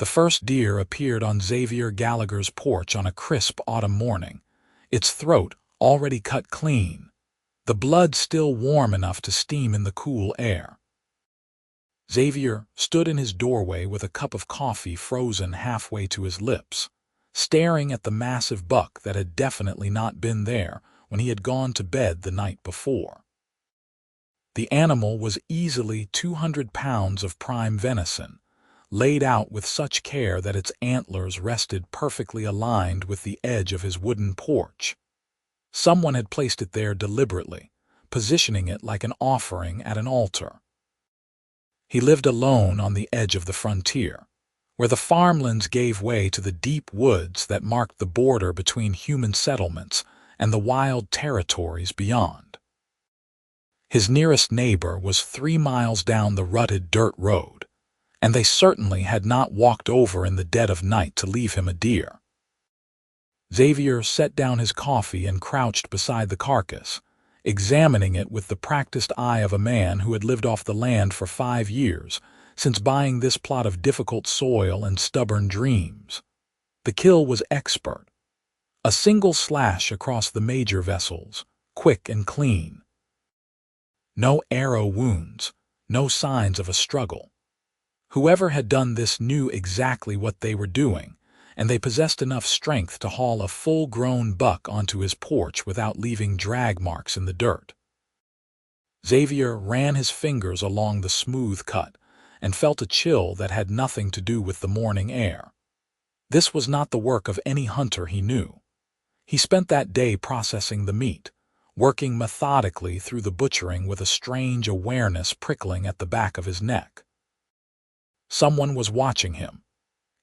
The first deer appeared on Xavier Gallagher's porch on a crisp autumn morning, its throat already cut clean, the blood still warm enough to steam in the cool air. Xavier stood in his doorway with a cup of coffee frozen halfway to his lips, staring at the massive buck that had definitely not been there when he had gone to bed the night before. The animal was easily 200 pounds of prime venison, laid out with such care that its antlers rested perfectly aligned with the edge of his wooden porch. Someone had placed it there deliberately, positioning it like an offering at an altar. He lived alone on the edge of the frontier, where the farmlands gave way to the deep woods that marked the border between human settlements and the wild territories beyond. His nearest neighbor was 3 miles down the rutted dirt road, and they certainly had not walked over in the dead of night to leave him a deer. Xavier set down his coffee and crouched beside the carcass, examining it with the practiced eye of a man who had lived off the land for 5 years, since buying this plot of difficult soil and stubborn dreams. The kill was expert. A single slash across the major vessels, quick and clean. No arrow wounds, no signs of a struggle. Whoever had done this knew exactly what they were doing, and they possessed enough strength to haul a full-grown buck onto his porch without leaving drag marks in the dirt. Xavier ran his fingers along the smooth cut and felt a chill that had nothing to do with the morning air. This was not the work of any hunter he knew. He spent that day processing the meat, working methodically through the butchering with a strange awareness prickling at the back of his neck. Someone was watching him.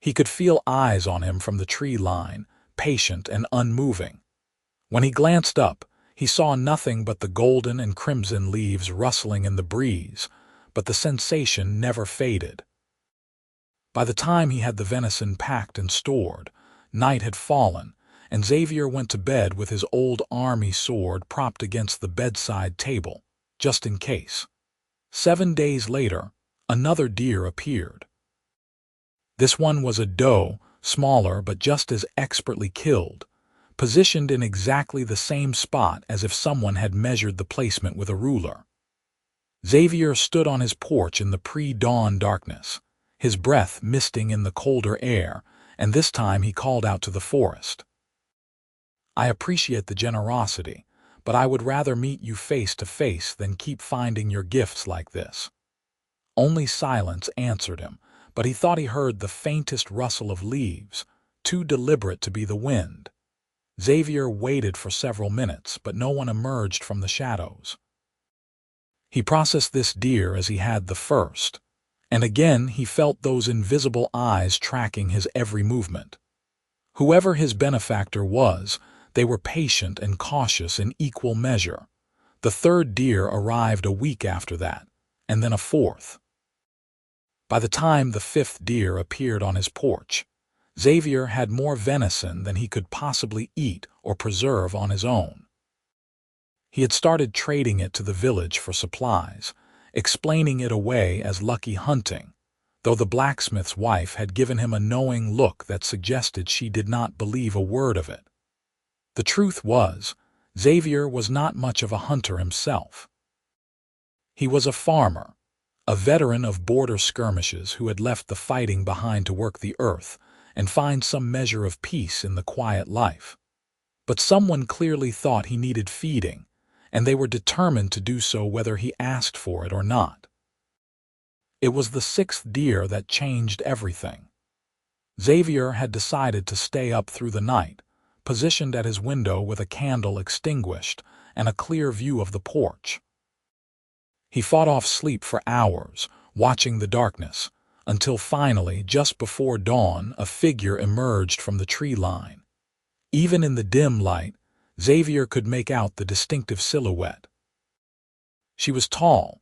He could feel eyes on him from the tree line, patient and unmoving. When he glanced up, he saw nothing but the golden and crimson leaves rustling in the breeze, but the sensation never faded. By the time he had the venison packed and stored, night had fallen, and Xavier went to bed with his old army sword propped against the bedside table, just in case. 7 days later, another deer appeared. This one was a doe, smaller but just as expertly killed, positioned in exactly the same spot as if someone had measured the placement with a ruler. Xavier stood on his porch in the pre-dawn darkness, his breath misting in the colder air, and this time he called out to the forest. "I appreciate the generosity, but I would rather meet you face to face than keep finding your gifts like this." Only silence answered him, but he thought he heard the faintest rustle of leaves, too deliberate to be the wind. Xavier waited for several minutes, but no one emerged from the shadows. He processed this deer as he had the first, and again he felt those invisible eyes tracking his every movement. Whoever his benefactor was, they were patient and cautious in equal measure. The third deer arrived a week after that, and then a fourth. By the time the 5th deer appeared on his porch, Xavier had more venison than he could possibly eat or preserve on his own. He had started trading it to the village for supplies, explaining it away as lucky hunting, though the blacksmith's wife had given him a knowing look that suggested she did not believe a word of it. The truth was, Xavier was not much of a hunter himself. He was a farmer, a veteran of border skirmishes who had left the fighting behind to work the earth and find some measure of peace in the quiet life. But someone clearly thought he needed feeding, and they were determined to do so whether he asked for it or not. It was the 6th deer that changed everything. Xavier had decided to stay up through the night, positioned at his window with a candle extinguished and a clear view of the porch. He fought off sleep for hours, watching the darkness, until finally, just before dawn, a figure emerged from the tree line. Even in the dim light, Xavier could make out the distinctive silhouette. She was tall,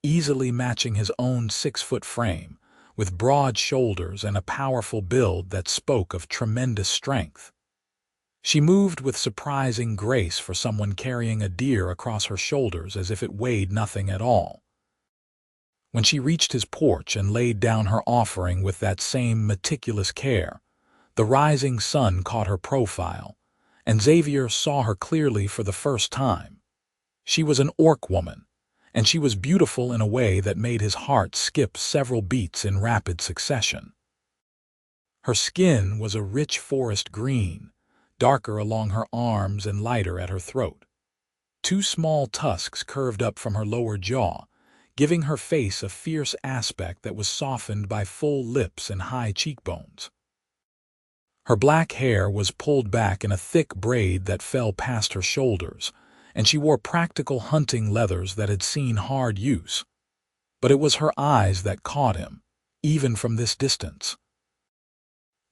easily matching his own 6-foot frame, with broad shoulders and a powerful build that spoke of tremendous strength. She moved with surprising grace for someone carrying a deer across her shoulders as if it weighed nothing at all. When she reached his porch and laid down her offering with that same meticulous care, the rising sun caught her profile, and Xavier saw her clearly for the first time. She was an orc woman, and she was beautiful in a way that made his heart skip several beats in rapid succession. Her skin was a rich forest green, darker along her arms and lighter at her throat. Two small tusks curved up from her lower jaw, giving her face a fierce aspect that was softened by full lips and high cheekbones. Her black hair was pulled back in a thick braid that fell past her shoulders, and she wore practical hunting leathers that had seen hard use. But it was her eyes that caught him, even from this distance.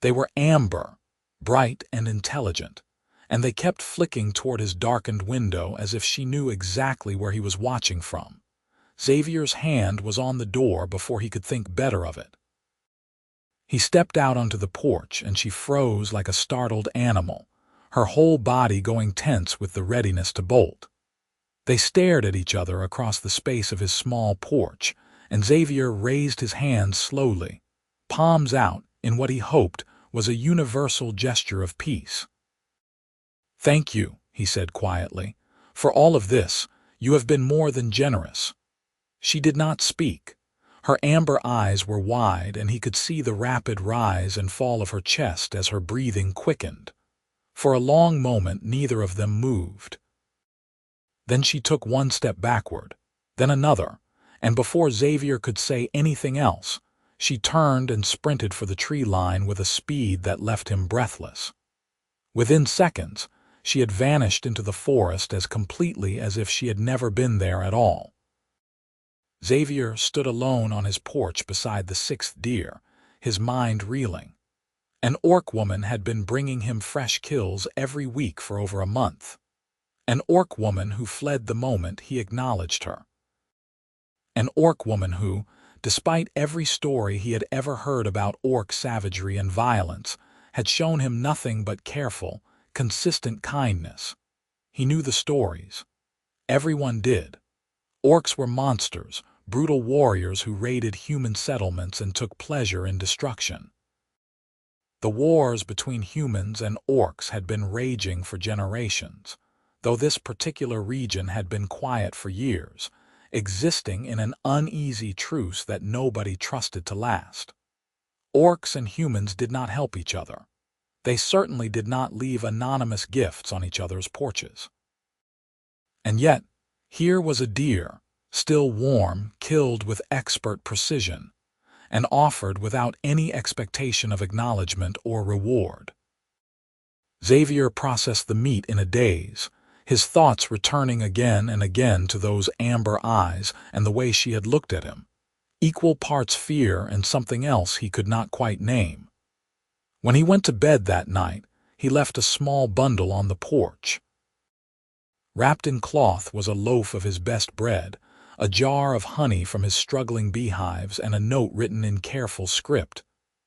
They were amber, bright and intelligent, and they kept flicking toward his darkened window as if she knew exactly where he was watching from. Xavier's hand was on the door before he could think better of it. He stepped out onto the porch, and she froze like a startled animal, her whole body going tense with the readiness to bolt. They stared at each other across the space of his small porch, and Xavier raised his hands slowly, palms out, in what he hoped was a universal gesture of peace. "Thank you," he said quietly. "For all of this, you have been more than generous." She did not speak. Her amber eyes were wide, and he could see the rapid rise and fall of her chest as her breathing quickened. For a long moment, neither of them moved. Then she took one step backward, then another, and before Xavier could say anything else, she turned and sprinted for the tree line with a speed that left him breathless. Within seconds, she had vanished into the forest as completely as if she had never been there at all. Xavier stood alone on his porch beside the sixth deer, his mind reeling. An orc woman had been bringing him fresh kills every week for over a month. An orc woman who fled the moment he acknowledged her. An orc woman who, despite every story he had ever heard about orc savagery and violence, had shown him nothing but careful, consistent kindness. He knew the stories. Everyone did. Orcs were monsters, brutal warriors who raided human settlements and took pleasure in destruction. The wars between humans and orcs had been raging for generations, though this particular region had been quiet for years, existing in an uneasy truce that nobody trusted to last. Orcs and humans did not help each other. They certainly did not leave anonymous gifts on each other's porches. And yet, here was a deer, still warm, killed with expert precision, and offered without any expectation of acknowledgement or reward. Xavier processed the meat in a daze, his thoughts returning again and again to those amber eyes and the way she had looked at him, equal parts fear and something else he could not quite name. When he went to bed that night, he left a small bundle on the porch. Wrapped in cloth was a loaf of his best bread, a jar of honey from his struggling beehives, and a note written in careful script.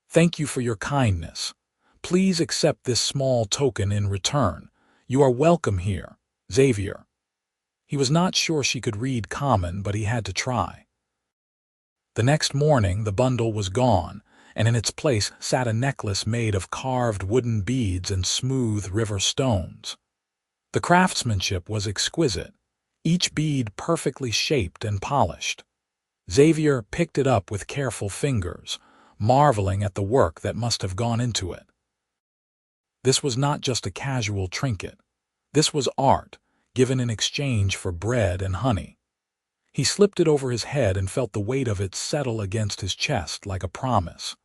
"Thank you for your kindness. Please accept this small token in return. You are welcome here, Xavier." He was not sure she could read common, but he had to try. The next morning the bundle was gone, and in its place sat a necklace made of carved wooden beads and smooth river stones. The craftsmanship was exquisite, each bead perfectly shaped and polished. Xavier picked it up with careful fingers, marveling at the work that must have gone into it. This was not just a casual trinket. This was art, given in exchange for bread and honey. He slipped it over his head and felt the weight of it settle against his chest like a promise.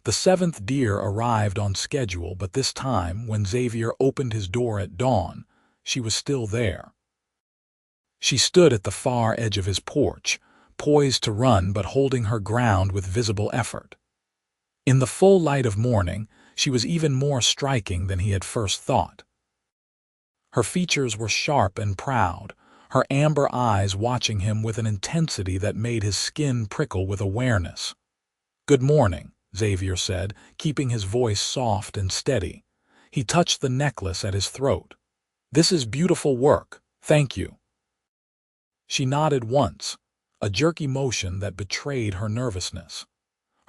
The seventh deer arrived on schedule, but this time, when Xavier opened his door at dawn, she was still there. She stood at the far edge of his porch, poised to run but holding her ground with visible effort. In the full light of morning, she was even more striking than he had first thought. Her features were sharp and proud, her amber eyes watching him with an intensity that made his skin prickle with awareness. "Good morning," Xavier said, keeping his voice soft and steady. He touched the necklace at his throat. "This is beautiful work, thank you." She nodded once, a jerky motion that betrayed her nervousness.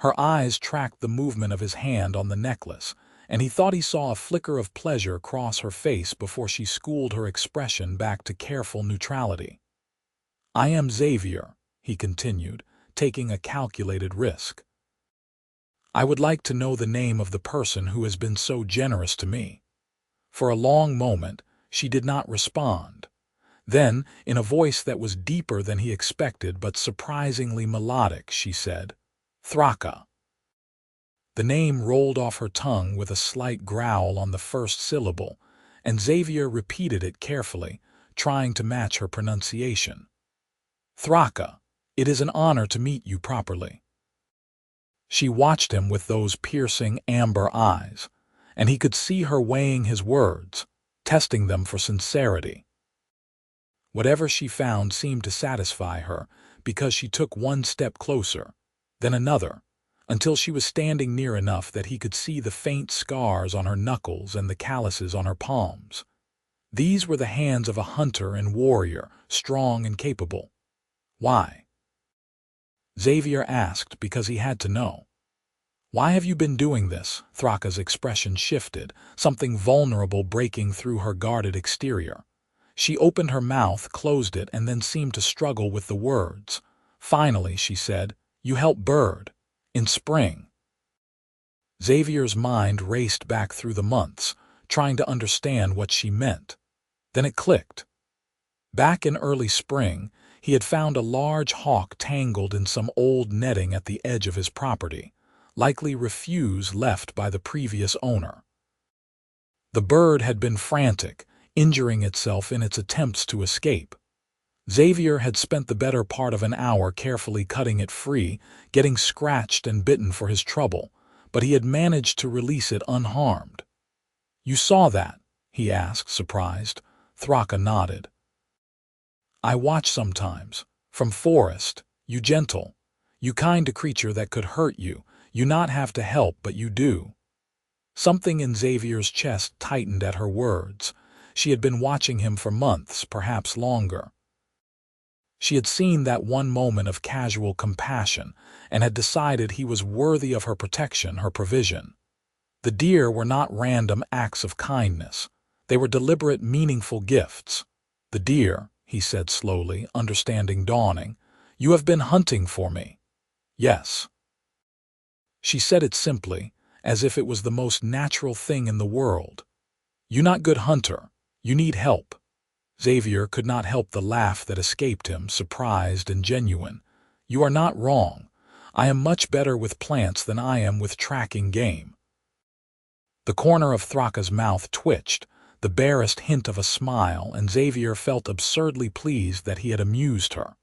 Her eyes tracked the movement of his hand on the necklace, and he thought he saw a flicker of pleasure cross her face before she schooled her expression back to careful neutrality. "I am Xavier," he continued, taking a calculated risk. "I would like to know the name of the person who has been so generous to me." For a long moment, she did not respond. Then, in a voice that was deeper than he expected but surprisingly melodic, she said, "Thraka." The name rolled off her tongue with a slight growl on the first syllable, and Xavier repeated it carefully, trying to match her pronunciation. "Thraka, it is an honor to meet you properly." She watched him with those piercing amber eyes, and he could see her weighing his words, testing them for sincerity. Whatever she found seemed to satisfy her, because she took one step closer, then another, until she was standing near enough that he could see the faint scars on her knuckles and the calluses on her palms. These were the hands of a hunter and warrior, strong and capable. "Why?" Xavier asked because he had to know. "Why have you been doing this?" Thraka's expression shifted, something vulnerable breaking through her guarded exterior. She opened her mouth, closed it, and then seemed to struggle with the words. Finally, she said, "You help Bird. In spring." Xavier's mind raced back through the months, trying to understand what she meant. Then it clicked. Back in early spring, he had found a large hawk tangled in some old netting at the edge of his property, likely refuse left by the previous owner. The bird had been frantic, injuring itself in its attempts to escape. Xavier had spent the better part of an hour carefully cutting it free, getting scratched and bitten for his trouble, but he had managed to release it unharmed. "You saw that?" he asked, surprised. Thraka nodded. "I watch sometimes. From forest, you gentle. You kind creature that could hurt you. You not have to help, but you do." Something in Xavier's chest tightened at her words. She had been watching him for months, perhaps longer. She had seen that one moment of casual compassion and had decided he was worthy of her protection, her provision. The deer were not random acts of kindness. They were deliberate, meaningful gifts. "The deer," he said slowly, understanding dawning. "You have been hunting for me." "Yes." She said it simply, as if it was the most natural thing in the world. "You not good hunter. You need help." Xavier could not help the laugh that escaped him, surprised and genuine. "You are not wrong. I am much better with plants than I am with tracking game." The corner of Thraka's mouth twitched, the barest hint of a smile, and Xavier felt absurdly pleased that he had amused her.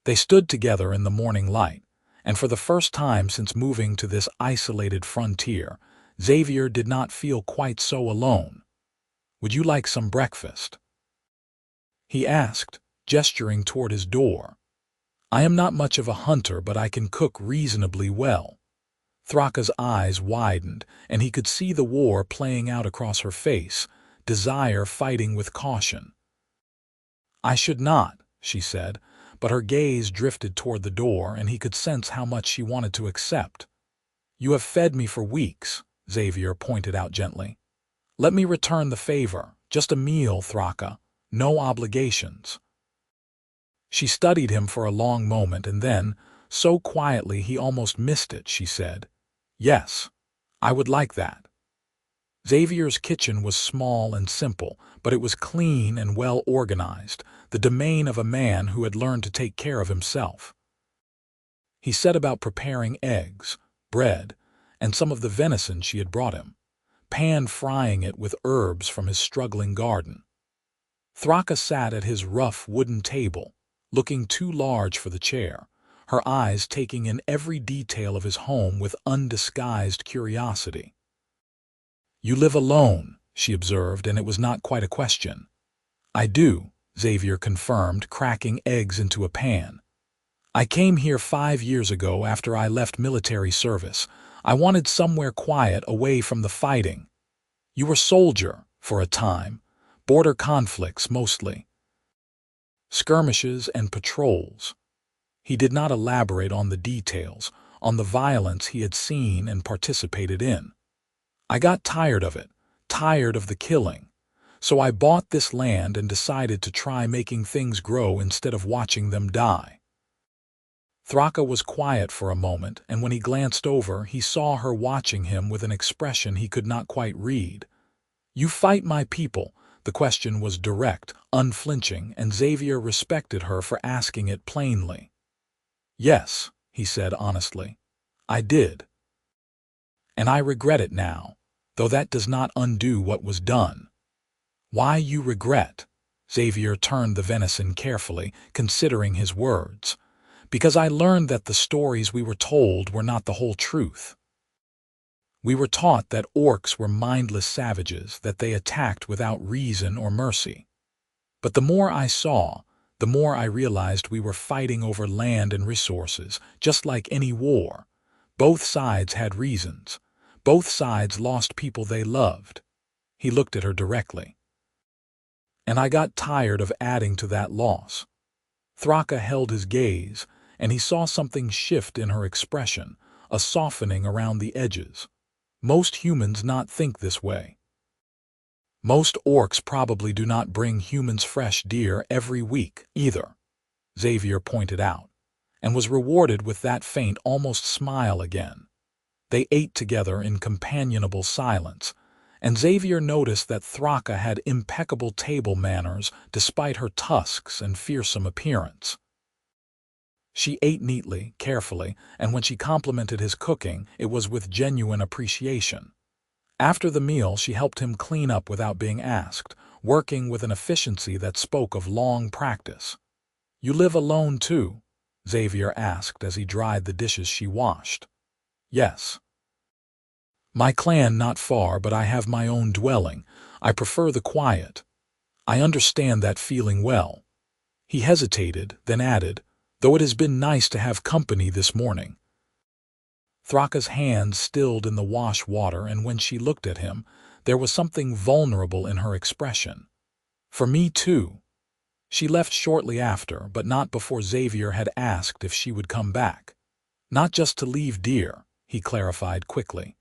They stood together in the morning light, and for the first time since moving to this isolated frontier, Xavier did not feel quite so alone. "Would you like some breakfast?" he asked, gesturing toward his door. "I am not much of a hunter, but I can cook reasonably well." Thraka's eyes widened, and he could see the war playing out across her face, desire fighting with caution. "I should not," she said, but her gaze drifted toward the door, and he could sense how much she wanted to accept. "You have fed me for weeks," Xavier pointed out gently. "Let me return the favor. Just a meal, Thraka. No obligations." She studied him for a long moment, and then, so quietly he almost missed it, she said, "Yes, I would like that." Xavier's kitchen was small and simple, but it was clean and well organized, the domain of a man who had learned to take care of himself. He set about preparing eggs, bread, and some of the venison she had brought him, pan-frying it with herbs from his struggling garden. Thraka sat at his rough wooden table, looking too large for the chair, her eyes taking in every detail of his home with undisguised curiosity. "You live alone," she observed, and it was not quite a question. "I do," Xavier confirmed, cracking eggs into a pan. "I came here 5 years ago after I left military service. I wanted somewhere quiet, away from the fighting." "You were soldier, for a time. Border conflicts, mostly." "Skirmishes and patrols." He did not elaborate on the details, on the violence he had seen and participated in. I got tired of it, tired of the killing. So I bought this land and decided to try making things grow instead of watching them die. Thraka was quiet for a moment, and when he glanced over, he saw her watching him with an expression he could not quite read. "You fight my people." The question was direct, unflinching, and Xavier respected her for asking it plainly. "Yes," he said honestly, "I did. And I regret it now, though that does not undo what was done." "Why you regret?" Xavier turned the venison carefully, considering his words. "Because I learned that the stories we were told were not the whole truth. We were taught that orcs were mindless savages, that they attacked without reason or mercy. But the more I saw, the more I realized we were fighting over land and resources, just like any war. Both sides had reasons. Both sides lost people they loved." He looked at her directly. "And I got tired of adding to that loss." Thraka held his gaze, and he saw something shift in her expression, a softening around the edges. "Most humans not think this way. Most orcs probably do not bring humans fresh deer every week, either," Xavier pointed out, and was rewarded with that faint, almost smile again. They ate together in companionable silence, and Xavier noticed that Thraka had impeccable table manners despite her tusks and fearsome appearance. She ate neatly, carefully, and when she complimented his cooking, it was with genuine appreciation. After the meal, she helped him clean up without being asked, working with an efficiency that spoke of long practice. "You live alone too?" Xavier asked as he dried the dishes she washed. "Yes. My clan not far, but I have my own dwelling. I prefer the quiet." "I understand that feeling well." He hesitated, then added, "Though it has been nice to have company this morning." Thraka's hands stilled in the wash water, and when she looked at him, there was something vulnerable in her expression. "For me too." She left shortly after, but not before Xavier had asked if she would come back. "Not just to leave deer," he clarified quickly.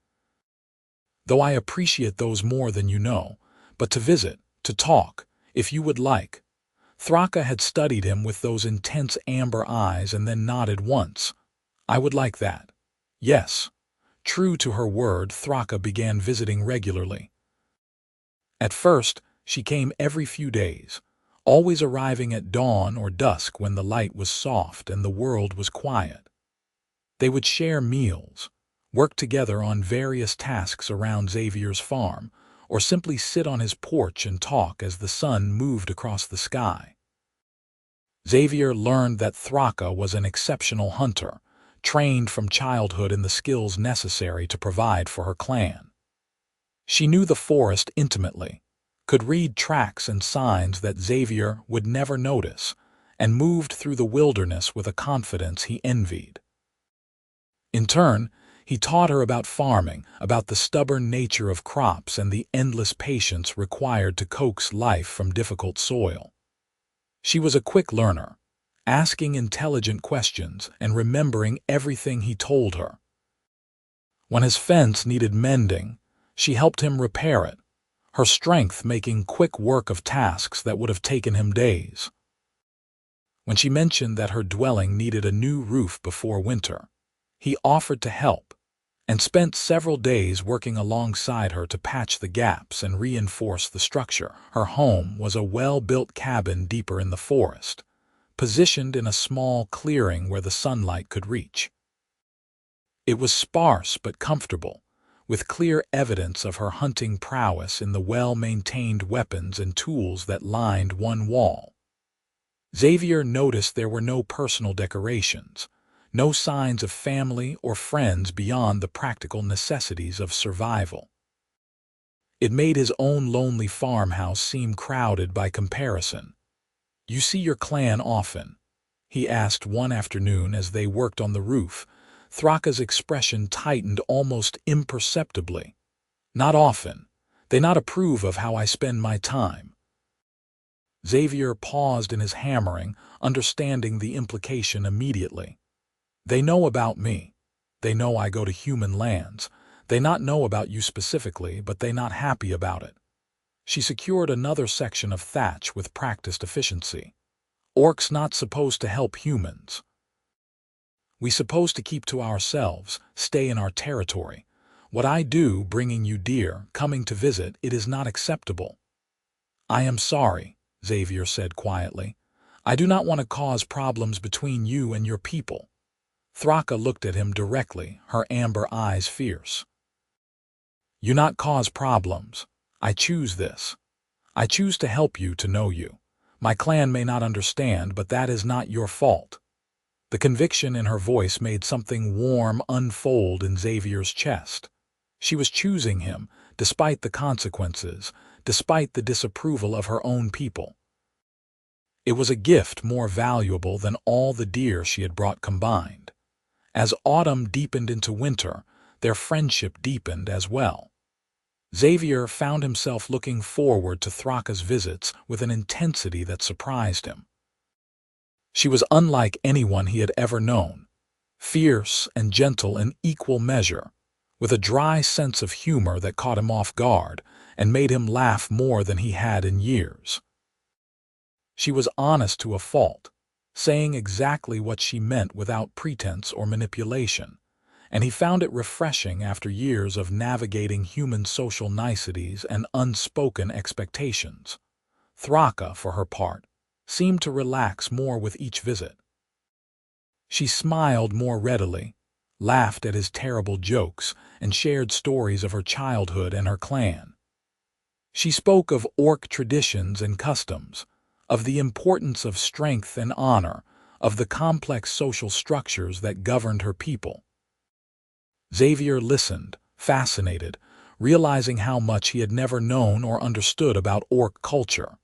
"Though I appreciate those more than you know, but to visit, to talk, if you would like." Thraka had studied him with those intense amber eyes and then nodded once. "I would like that." Yes. True to her word, Thraka began visiting regularly. At first, she came every few days, always arriving at dawn or dusk when the light was soft and the world was quiet. They would share meals, work together on various tasks around Xavier's farm, or simply sit on his porch and talk as the sun moved across the sky. Xavier learned that Thraka was an exceptional hunter, trained from childhood in the skills necessary to provide for her clan. She knew the forest intimately, could read tracks and signs that Xavier would never notice, and moved through the wilderness with a confidence he envied. In turn, he taught her about farming, about the stubborn nature of crops and the endless patience required to coax life from difficult soil. She was a quick learner, asking intelligent questions and remembering everything he told her. When his fence needed mending, she helped him repair it, her strength making quick work of tasks that would have taken him days. When she mentioned that her dwelling needed a new roof before winter, he offered to help, and spent several days working alongside her to patch the gaps and reinforce the structure. Her home was a well-built cabin deeper in the forest, positioned in a small clearing where the sunlight could reach. It was sparse but comfortable, with clear evidence of her hunting prowess in the well-maintained weapons and tools that lined one wall. Xavier noticed there were no personal decorations, no signs of family or friends beyond the practical necessities of survival. It made his own lonely farmhouse seem crowded by comparison. "You see your clan often?" he asked one afternoon as they worked on the roof. Thraka's expression tightened almost imperceptibly. "Not often. They not approve of how I spend my time." Xavier paused in his hammering, understanding the implication immediately. They know about me. They know I go to human lands. They not know about you specifically, but they not happy about it. She secured another section of thatch with practiced efficiency. Orcs not supposed to help humans. We supposed to keep to ourselves, stay in our territory. What I do, bringing you deer, coming to visit, it is not acceptable. I am sorry, Xavier said quietly. I do not want to cause problems between you and your people. Thraka looked at him directly, her amber eyes fierce. You not cause problems. I choose this. I choose to help you to know you. My clan may not understand, but that is not your fault. The conviction in her voice made something warm unfold in Xavier's chest. She was choosing him, despite the consequences, despite the disapproval of her own people. It was a gift more valuable than all the deer she had brought combined. As autumn deepened into winter, their friendship deepened as well. Xavier found himself looking forward to Thraka's visits with an intensity that surprised him. She was unlike anyone he had ever known, fierce and gentle in equal measure, with a dry sense of humor that caught him off guard and made him laugh more than he had in years. She was honest to a fault, saying exactly what she meant without pretense or manipulation, and he found it refreshing after years of navigating human social niceties and unspoken expectations. Thraka, for her part, seemed to relax more with each visit. She smiled more readily, laughed at his terrible jokes, and shared stories of her childhood and her clan. She spoke of orc traditions and customs, of the importance of strength and honor, of the complex social structures that governed her people. Xavier listened, fascinated, realizing how much he had never known or understood about orc culture.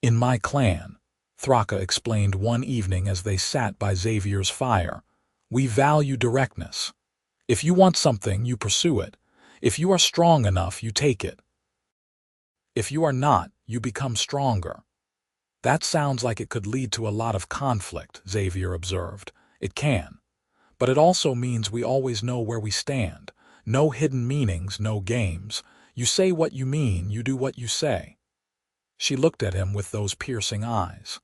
In my clan, Thraka explained one evening as they sat by Xavier's fire, we value directness. If you want something, you pursue it. If you are strong enough, you take it. If you are not, you become stronger. That sounds like it could lead to a lot of conflict, Xavier observed. It can. But it also means we always know where we stand. No hidden meanings, no games. You say what you mean, you do what you say. She looked at him with those piercing eyes.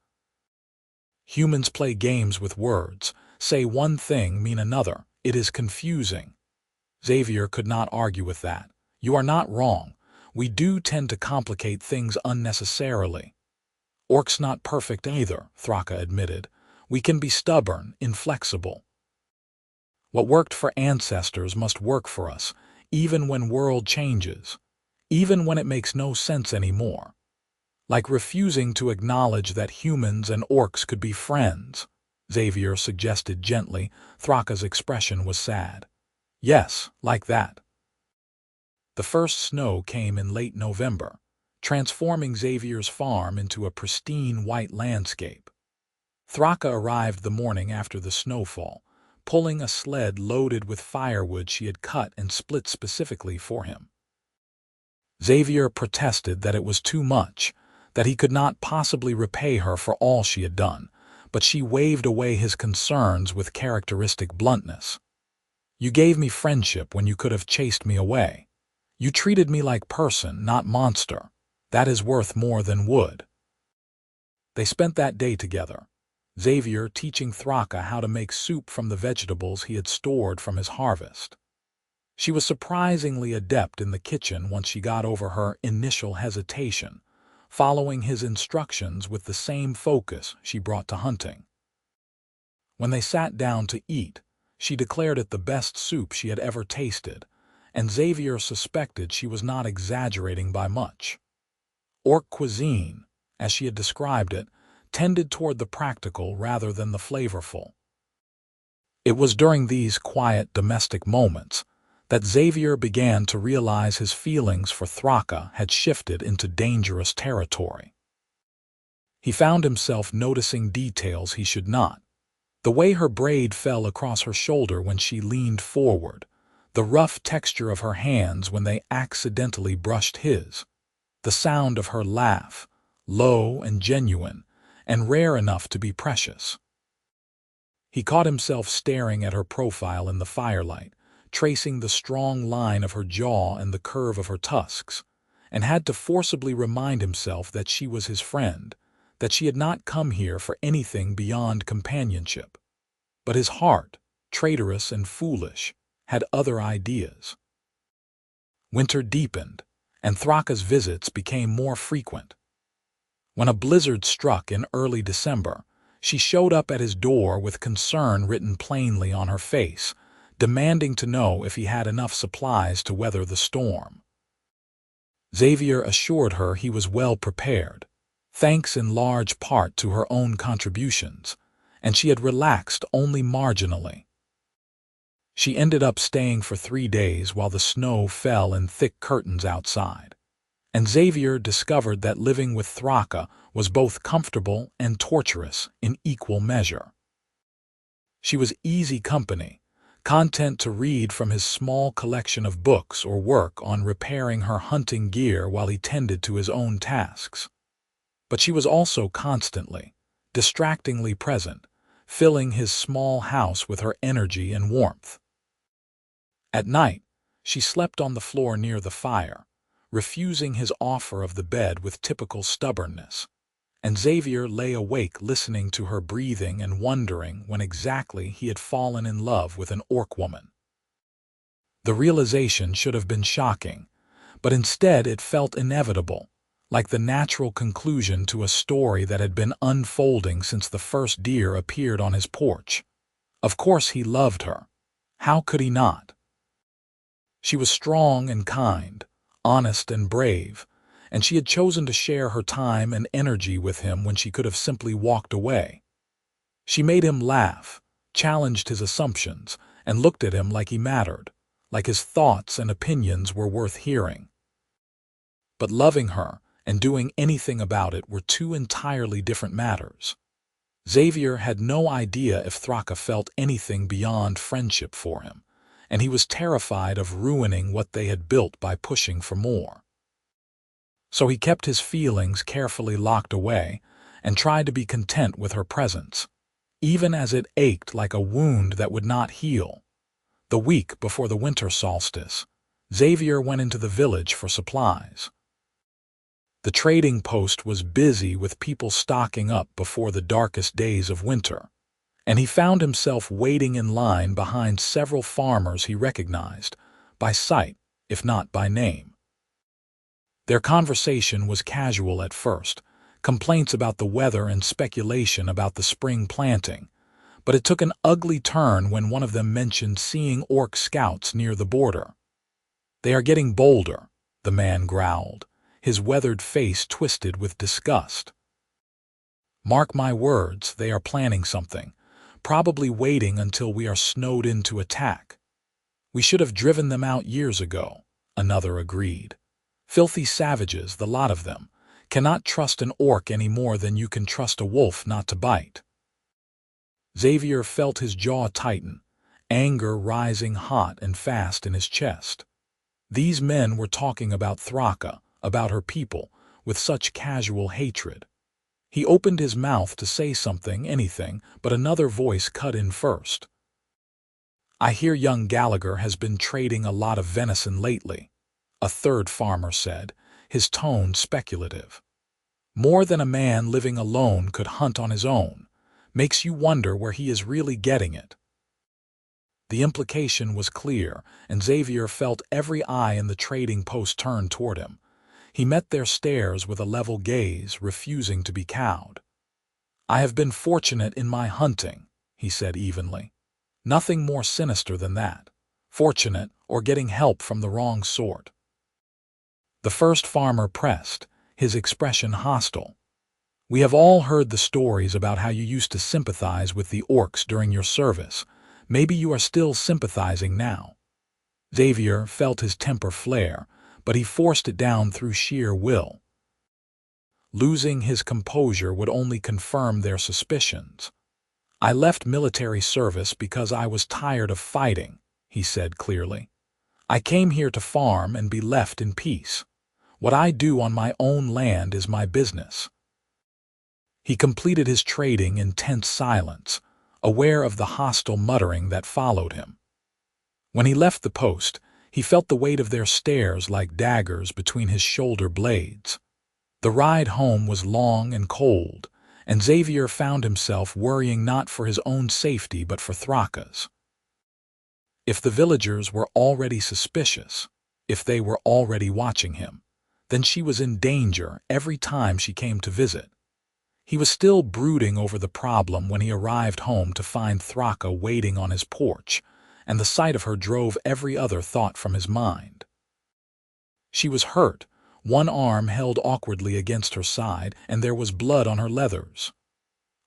Humans play games with words, say one thing, mean another. It is confusing. Xavier could not argue with that. You are not wrong. We do tend to complicate things unnecessarily. Orcs not perfect either, Thraka admitted. We can be stubborn, inflexible. What worked for ancestors must work for us, even when world changes, even when it makes no sense anymore. Like refusing to acknowledge that humans and orcs could be friends, Xavier suggested gently. Thraka's expression was sad. Yes, like that. The first snow came in late November, transforming Xavier's farm into a pristine white landscape. Thraka arrived the morning after the snowfall, pulling a sled loaded with firewood she had cut and split specifically for him. Xavier protested that it was too much, that he could not possibly repay her for all she had done, but she waved away his concerns with characteristic bluntness. You gave me friendship when you could have chased me away. You treated me like person, not monster. That is worth more than wood. They spent that day together, Xavier teaching Thraka how to make soup from the vegetables he had stored from his harvest. She was surprisingly adept in the kitchen once she got over her initial hesitation, following his instructions with the same focus she brought to hunting. When they sat down to eat, she declared it the best soup she had ever tasted, and Xavier suspected she was not exaggerating by much. Orc cuisine, as she had described it, tended toward the practical rather than the flavorful. It was during these quiet domestic moments that Xavier began to realize his feelings for Thraka had shifted into dangerous territory. He found himself noticing details he should not. The way her braid fell across her shoulder when she leaned forward, the rough texture of her hands when they accidentally brushed his, the sound of her laugh, low and genuine, and rare enough to be precious. He caught himself staring at her profile in the firelight, tracing the strong line of her jaw and the curve of her tusks, and had to forcibly remind himself that she was his friend, that she had not come here for anything beyond companionship. But his heart, traitorous and foolish, had other ideas. Winter deepened, and Thraka's visits became more frequent. When a blizzard struck in early December, she showed up at his door with concern written plainly on her face, demanding to know if he had enough supplies to weather the storm. Xavier assured her he was well prepared, thanks in large part to her own contributions, and she had relaxed only marginally. She ended up staying for 3 days while the snow fell in thick curtains outside, and Xavier discovered that living with Thraka was both comfortable and torturous in equal measure. She was easy company, content to read from his small collection of books or work on repairing her hunting gear while he tended to his own tasks. But she was also constantly, distractingly present, filling his small house with her energy and warmth. At night, she slept on the floor near the fire, refusing his offer of the bed with typical stubbornness, and Xavier lay awake listening to her breathing and wondering when exactly he had fallen in love with an orc woman. The realization should have been shocking, but instead it felt inevitable, like the natural conclusion to a story that had been unfolding since the first deer appeared on his porch. Of course he loved her. How could he not? She was strong and kind, honest and brave, and she had chosen to share her time and energy with him when she could have simply walked away. She made him laugh, challenged his assumptions, and looked at him like he mattered, like his thoughts and opinions were worth hearing. But loving her and doing anything about it were two entirely different matters. Xavier had no idea if Thraka felt anything beyond friendship for him, and he was terrified of ruining what they had built by pushing for more. So he kept his feelings carefully locked away and tried to be content with her presence, even as it ached like a wound that would not heal. The week before the winter solstice, Xavier went into the village for supplies. The trading post was busy with people stocking up before the darkest days of winter, and he found himself waiting in line behind several farmers he recognized, by sight, if not by name. Their conversation was casual at first, complaints about the weather and speculation about the spring planting, but it took an ugly turn when one of them mentioned seeing orc scouts near the border. "They are getting bolder," the man growled, his weathered face twisted with disgust. "Mark my words, they are planning something, probably waiting until we are snowed in to attack." "We should have driven them out years ago," another agreed. "Filthy savages, the lot of them. Cannot trust an orc any more than you can trust a wolf not to bite." Xavier felt his jaw tighten, anger rising hot and fast in his chest. These men were talking about Thraka, about her people, with such casual hatred. He opened his mouth to say something, anything, but another voice cut in first. "I hear young Gallagher has been trading a lot of venison lately," a third farmer said, his tone speculative. "More than a man living alone could hunt on his own. Makes you wonder where he is really getting it." The implication was clear, and Xavier felt every eye in the trading post turn toward him. He met their stares with a level gaze, refusing to be cowed. "I have been fortunate in my hunting," he said evenly. "Nothing more sinister than that. Fortunate or getting help from the wrong sort." The first farmer pressed, his expression hostile. "We have all heard the stories about how you used to sympathize with the orcs during your service. Maybe you are still sympathizing now." Xavier felt his temper flare, but he forced it down through sheer will. Losing his composure would only confirm their suspicions. "I left military service because I was tired of fighting," he said clearly. "I came here to farm and be left in peace. What I do on my own land is my business. He completed his trading in tense silence, aware of the hostile muttering that followed him. When he left the post, he felt the weight of their stares like daggers between his shoulder blades. The ride home was long and cold, and Xavier found himself worrying not for his own safety but for Thraka's. If the villagers were already suspicious, if they were already watching him, then she was in danger every time she came to visit. He was still brooding over the problem when he arrived home to find Thraka waiting on his porch, and the sight of her drove every other thought from his mind. She was hurt, one arm held awkwardly against her side, and there was blood on her leathers.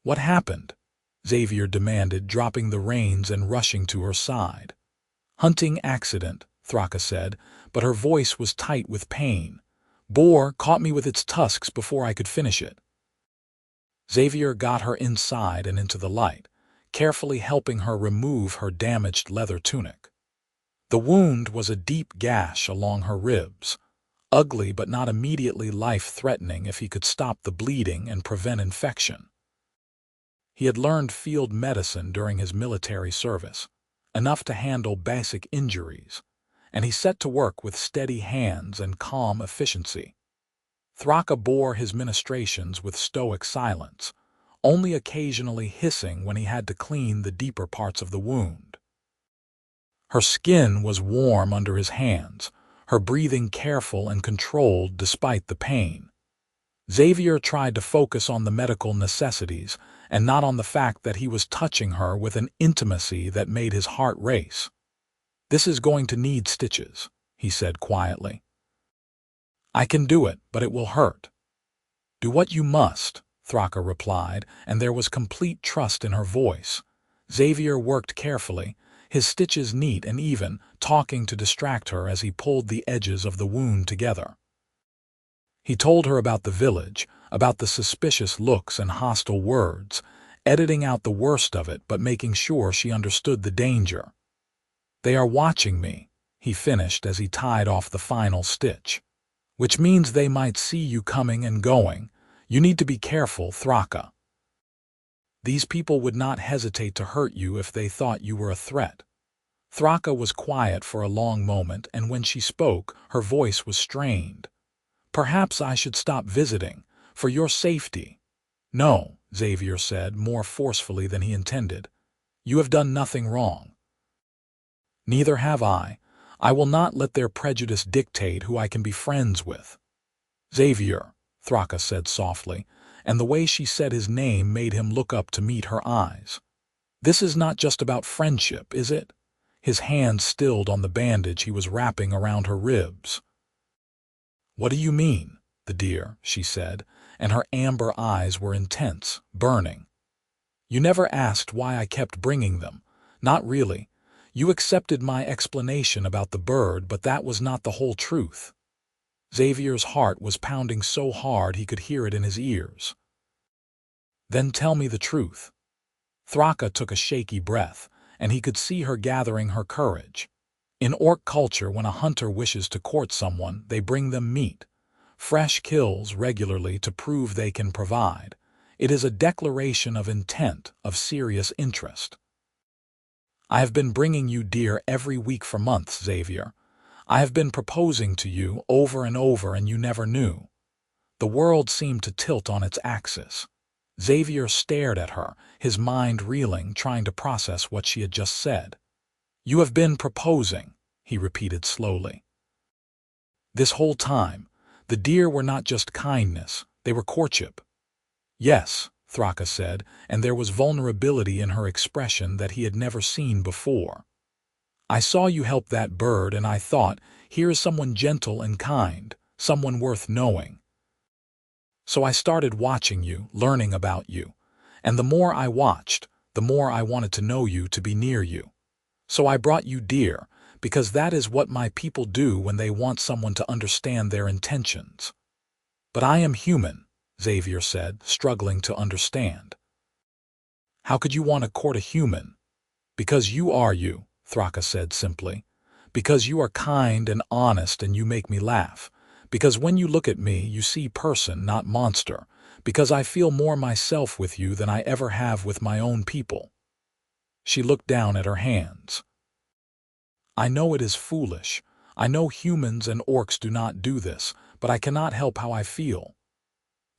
"What happened?" Xavier demanded, dropping the reins and rushing to her side. "Hunting accident," Thraka said, but her voice was tight with pain. "Boar caught me with its tusks before I could finish it." Xavier got her inside and into the light, carefully helping her remove her damaged leather tunic. The wound was a deep gash along her ribs, ugly but not immediately life-threatening if he could stop the bleeding and prevent infection. He had learned field medicine during his military service, enough to handle basic injuries, and he set to work with steady hands and calm efficiency. Thraka bore his ministrations with stoic silence, only occasionally hissing when he had to clean the deeper parts of the wound. Her skin was warm under his hands, her breathing careful and controlled despite the pain. Xavier tried to focus on the medical necessities and not on the fact that he was touching her with an intimacy that made his heart race. "This is going to need stitches," he said quietly. "I can do it, but it will hurt." "Do what you must," Thraka replied, and there was complete trust in her voice. Xavier worked carefully, his stitches neat and even, talking to distract her as he pulled the edges of the wound together. He told her about the village, about the suspicious looks and hostile words, editing out the worst of it but making sure she understood the danger. "They are watching me," he finished as he tied off the final stitch. "Which means they might see you coming and going. You need to be careful, Thraka. These people would not hesitate to hurt you if they thought you were a threat." Thraka was quiet for a long moment, and when she spoke, her voice was strained. "Perhaps I should stop visiting, for your safety." "No," Xavier said, more forcefully than he intended. "You have done nothing wrong." "Neither have I. I will not let their prejudice dictate who I can be friends with." "Xavier," Thraka said softly, and the way she said his name made him look up to meet her eyes. "This is not just about friendship, is it?" His hand stilled on the bandage he was wrapping around her ribs. "What do you mean, the dear?" she said, and her amber eyes were intense, burning. "You never asked why I kept bringing them. Not really. You accepted my explanation about the bird, but that was not the whole truth." Xavier's heart was pounding so hard he could hear it in his ears. "Then tell me the truth." Thraka took a shaky breath, and he could see her gathering her courage. In orc culture, when a hunter wishes to court someone, they bring them meat, fresh kills regularly to prove they can provide. It is a declaration of intent, of serious interest. "I have been bringing you deer every week for months, Xavier. I have been proposing to you over and over, and you never knew." The world seemed to tilt on its axis. Xavier stared at her, his mind reeling, trying to process what she had just said. "You have been proposing," he repeated slowly. "This whole time, the deer were not just kindness, they were courtship." "Yes," Thraka said, and there was vulnerability in her expression that he had never seen before. "I saw you help that bird, and I thought, here is someone gentle and kind, someone worth knowing. So I started watching you, learning about you, and the more I watched, the more I wanted to know you, to be near you. So I brought you deer, because that is what my people do when they want someone to understand their intentions." "But I am human," Xavier said, struggling to understand. "How could you want to court a human?" "Because you are you," Thraka said simply. "Because you are kind and honest and you make me laugh. Because when you look at me, you see person, not monster. because I feel more myself with you than I ever have with my own people." She looked down at her hands. "I know it is foolish. I know humans and orcs do not do this, but I cannot help how I feel."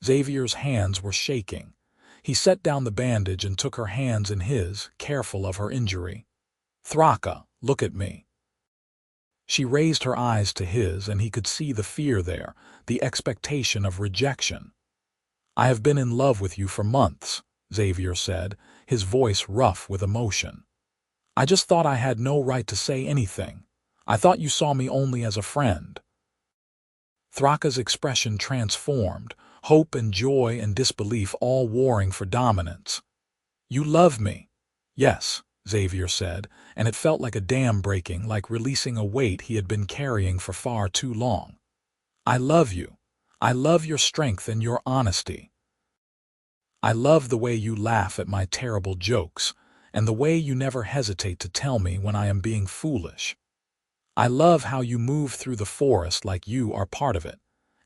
Xavier's hands were shaking. He set down the bandage and took her hands in his, careful of her injury. "Thraka, look at me." She raised her eyes to his, and he could see the fear there, the expectation of rejection. "I have been in love with you for months," Xavier said, his voice rough with emotion. "I just thought I had no right to say anything. I thought you saw me only as a friend." Thraka's expression transformed, hope and joy and disbelief all warring for dominance. "You love me." "Yes," Xavier said, and it felt like a dam breaking, like releasing a weight he had been carrying for far too long. "I love you. I love your strength and your honesty. I love the way you laugh at my terrible jokes, and the way you never hesitate to tell me when I am being foolish. I love how you move through the forest like you are part of it,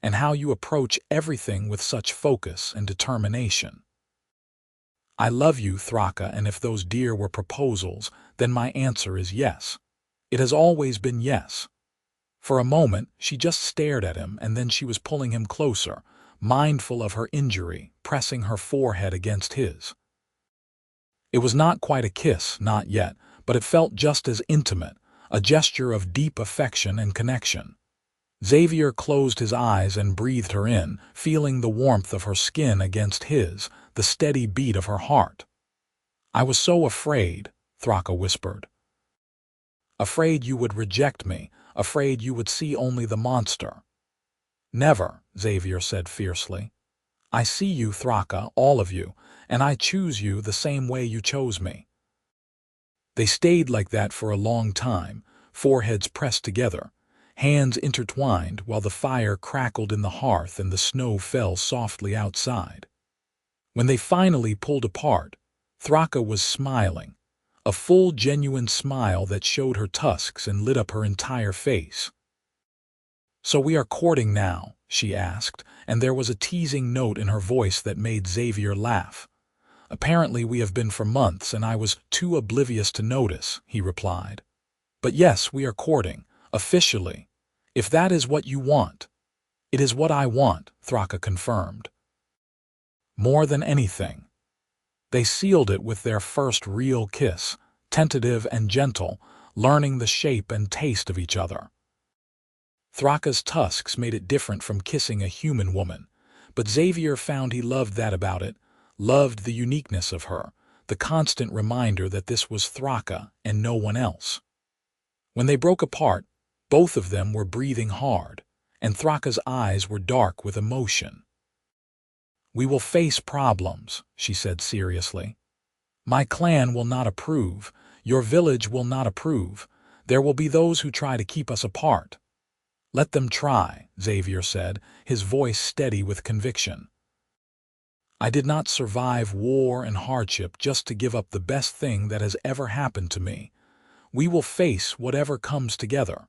and how you approach everything with such focus and determination. I love you, Thraka, and if those deer were proposals, then my answer is yes. It has always been yes." For a moment, she just stared at him, and then she was pulling him closer, mindful of her injury, pressing her forehead against his. It was not quite a kiss, not yet, but it felt just as intimate, a gesture of deep affection and connection. Xavier closed his eyes and breathed her in, feeling the warmth of her skin against his, the steady beat of her heart. "I was so afraid," Thraka whispered. "Afraid you would reject me, afraid you would see only the monster." "Never," Xavier said fiercely. "I see you, Thraka, all of you, and I choose you the same way you chose me." They stayed like that for a long time, foreheads pressed together, hands intertwined while the fire crackled in the hearth and the snow fell softly outside. When they finally pulled apart, Thraka was smiling, a full, genuine smile that showed her tusks and lit up her entire face. "So we are courting now?" she asked, and there was a teasing note in her voice that made Xavier laugh. "Apparently we have been for months, and I was too oblivious to notice," he replied. "But yes, we are courting, officially. If that is what you want." "It is what I want," Thraka confirmed. "More than anything." They sealed it with their first real kiss, tentative and gentle, learning the shape and taste of each other. Thraka's tusks made it different from kissing a human woman, but Xavier found he loved that about it, loved the uniqueness of her, the constant reminder that this was Thraka and no one else. When they broke apart, both of them were breathing hard, and Thraka's eyes were dark with emotion. "We will face problems," she said seriously. "My clan will not approve, your village will not approve, there will be those who try to keep us apart." "Let them try," Xavier said, his voice steady with conviction. "I did not survive war and hardship just to give up the best thing that has ever happened to me. We will face whatever comes together."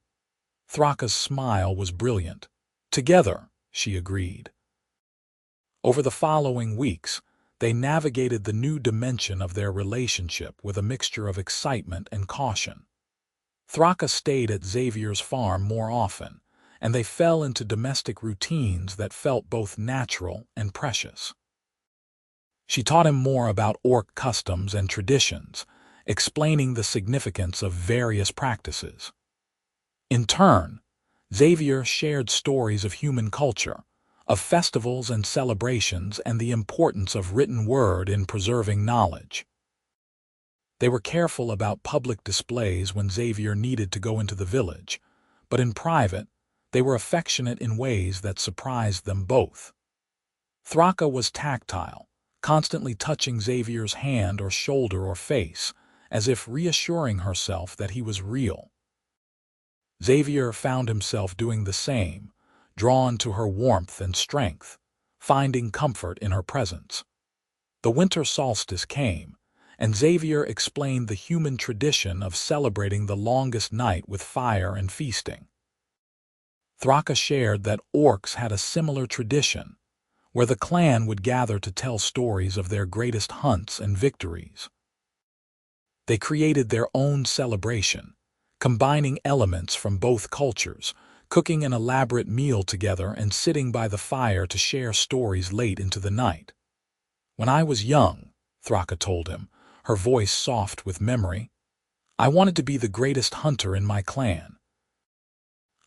Thraka's smile was brilliant. "Together," she agreed. Over the following weeks, they navigated the new dimension of their relationship with a mixture of excitement and caution. Thraka stayed at Xavier's farm more often, and they fell into domestic routines that felt both natural and precious. She taught him more about orc customs and traditions, explaining the significance of various practices. In turn, Xavier shared stories of human culture, of festivals and celebrations, and the importance of written word in preserving knowledge. They were careful about public displays when Xavier needed to go into the village, but in private, they were affectionate in ways that surprised them both. Thraka was tactile, constantly touching Xavier's hand or shoulder or face, as if reassuring herself that he was real. Xavier found himself doing the same, drawn to her warmth and strength, finding comfort in her presence. The winter solstice came, and Xavier explained the human tradition of celebrating the longest night with fire and feasting. Thraka shared that orcs had a similar tradition, where the clan would gather to tell stories of their greatest hunts and victories. They created their own celebration, combining elements from both cultures, cooking an elaborate meal together and sitting by the fire to share stories late into the night. "When I was young," Thraka told him, her voice soft with memory, "I wanted to be the greatest hunter in my clan.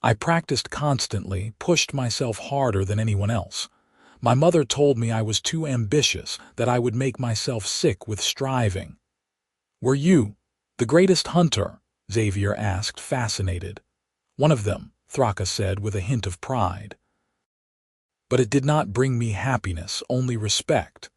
I practiced constantly, pushed myself harder than anyone else. My mother told me I was too ambitious, that I would make myself sick with striving." "Were you the greatest hunter?" Xavier asked, fascinated. "One of them," Thraka said with a hint of pride. "But it did not bring me happiness, only respect.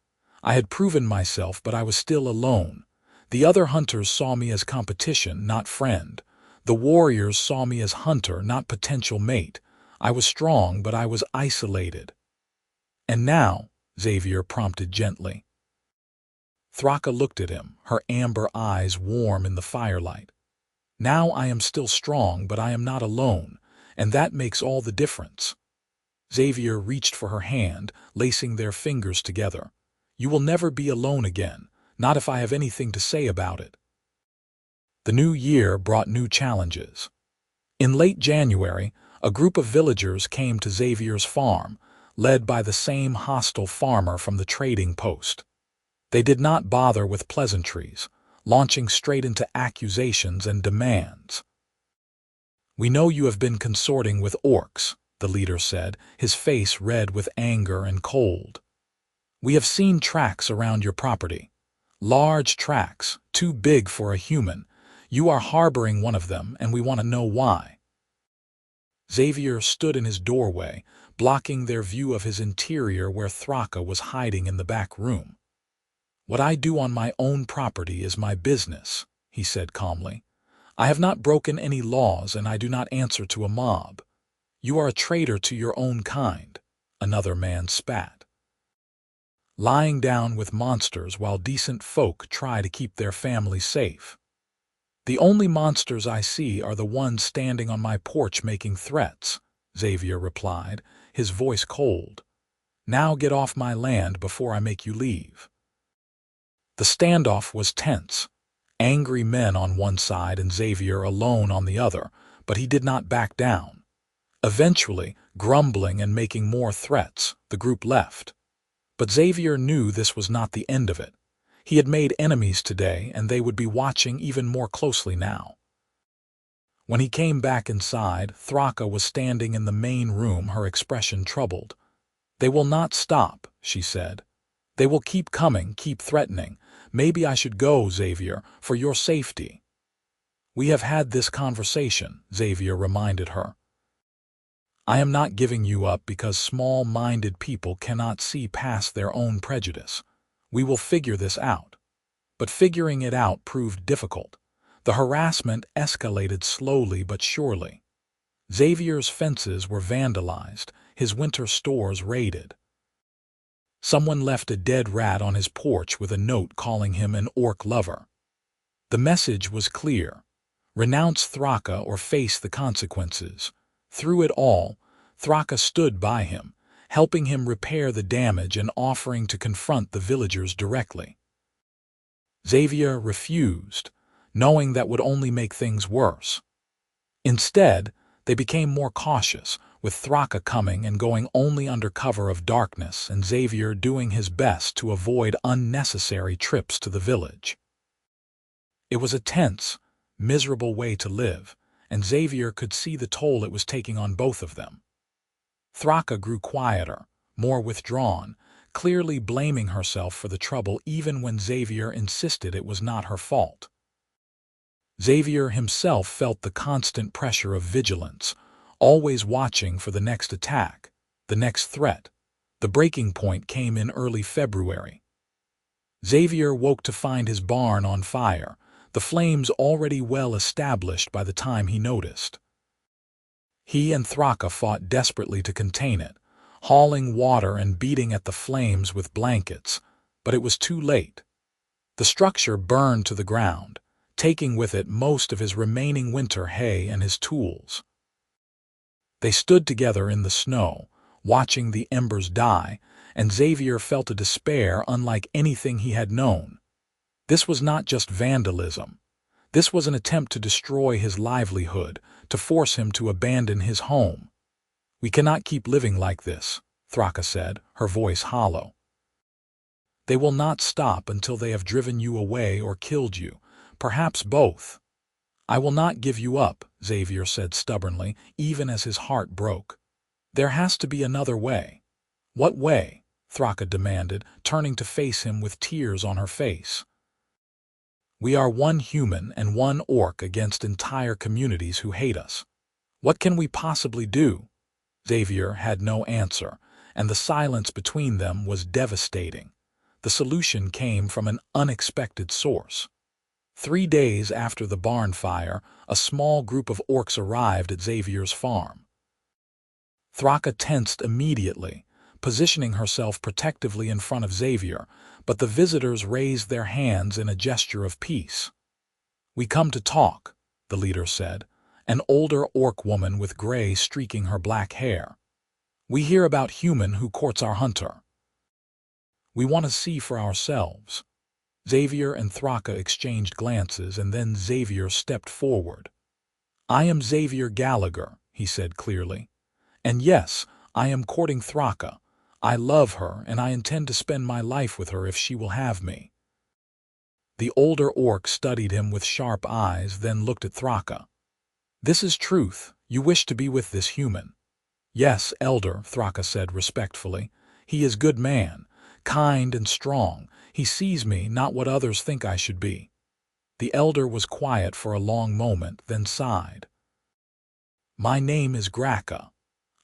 I had proven myself, but I was still alone. The other hunters saw me as competition, not friend. The warriors saw me as hunter, not potential mate. I was strong, but I was isolated." "And now?" Xavier prompted gently. Thraka looked at him, her amber eyes warm in the firelight. "Now I am still strong, but I am not alone, and that makes all the difference." Xavier reached for her hand, lacing their fingers together. "You will never be alone again, not if I have anything to say about it." The new year brought new challenges. In late January, a group of villagers came to Xavier's farm, led by the same hostile farmer from the trading post. They did not bother with pleasantries, launching straight into accusations and demands. "We know you have been consorting with orcs," the leader said, his face red with anger and cold. "We have seen tracks around your property. Large tracks, too big for a human. You are harboring one of them, and we want to know why." Xavier stood in his doorway, blocking their view of his interior where Thraka was hiding in the back room. "What I do on my own property is my business," he said calmly. "I have not broken any laws, and I do not answer to a mob. You are a traitor to your own kind," another man spat. "Lying down with monsters while decent folk try to keep their families safe. The only monsters I see are the ones standing on my porch making threats," Xavier replied, his voice cold. "Now get off my land before I make you leave." The standoff was tense. Angry men on one side and Xavier alone on the other, but he did not back down. Eventually, grumbling and making more threats, the group left. But Xavier knew this was not the end of it. He had made enemies today, and they would be watching even more closely now. When he came back inside, Thraka was standing in the main room, her expression troubled. "They will not stop," she said. "They will keep coming, keep threatening. Maybe I should go, Xavier, for your safety." "We have had this conversation," Xavier reminded her. "I am not giving you up because small-minded people cannot see past their own prejudice. We will figure this out." But figuring it out proved difficult. The harassment escalated slowly but surely. Xavier's fences were vandalized, his winter stores raided. Someone left a dead rat on his porch with a note calling him an orc lover. The message was clear: renounce Thraka or face the consequences. Through it all, Thraka stood by him, helping him repair the damage and offering to confront the villagers directly. Xavier refused, knowing that would only make things worse. Instead, they became more cautious, with Thraka coming and going only under cover of darkness and Xavier doing his best to avoid unnecessary trips to the village. It was a tense, miserable way to live, and Xavier could see the toll it was taking on both of them. Thraka grew quieter, more withdrawn, clearly blaming herself for the trouble even when Xavier insisted it was not her fault. Xavier himself felt the constant pressure of vigilance, always watching for the next attack, the next threat. The breaking point came in early February. Xavier woke to find his barn on fire, the flames already well established by the time he noticed. He and Thraka fought desperately to contain it, hauling water and beating at the flames with blankets, but it was too late. The structure burned to the ground, taking with it most of his remaining winter hay and his tools. They stood together in the snow, watching the embers die, and Xavier felt a despair unlike anything he had known. This was not just vandalism. This was an attempt to destroy his livelihood, to force him to abandon his home. "We cannot keep living like this," Thraka said, her voice hollow. "They will not stop until they have driven you away or killed you, perhaps both." "I will not give you up," Xavier said stubbornly, even as his heart broke. "There has to be another way." "What way?" Thraka demanded, turning to face him with tears on her face. "We are one human and one orc against entire communities who hate us. What can we possibly do?" Xavier had no answer, and the silence between them was devastating. The solution came from an unexpected source. 3 days after the barn fire, a small group of orcs arrived at Xavier's farm. Thraka tensed immediately, positioning herself protectively in front of Xavier, but the visitors raised their hands in a gesture of peace. "We come to talk," the leader said, an older orc woman with gray streaking her black hair. "We hear about human who courts our hunter. We want to see for ourselves." Xavier and Thraka exchanged glances, and then Xavier stepped forward. "I am Xavier Gallagher," he said clearly. "And yes, I am courting Thraka. I love her, and I intend to spend my life with her if she will have me." The older orc studied him with sharp eyes, then looked at Thraka. "This is truth. You wish to be with this human." "Yes, elder," Thraka said respectfully. "He is good man, kind and strong. He sees me, not what others think I should be." The elder was quiet for a long moment, then sighed. "My name is Graka.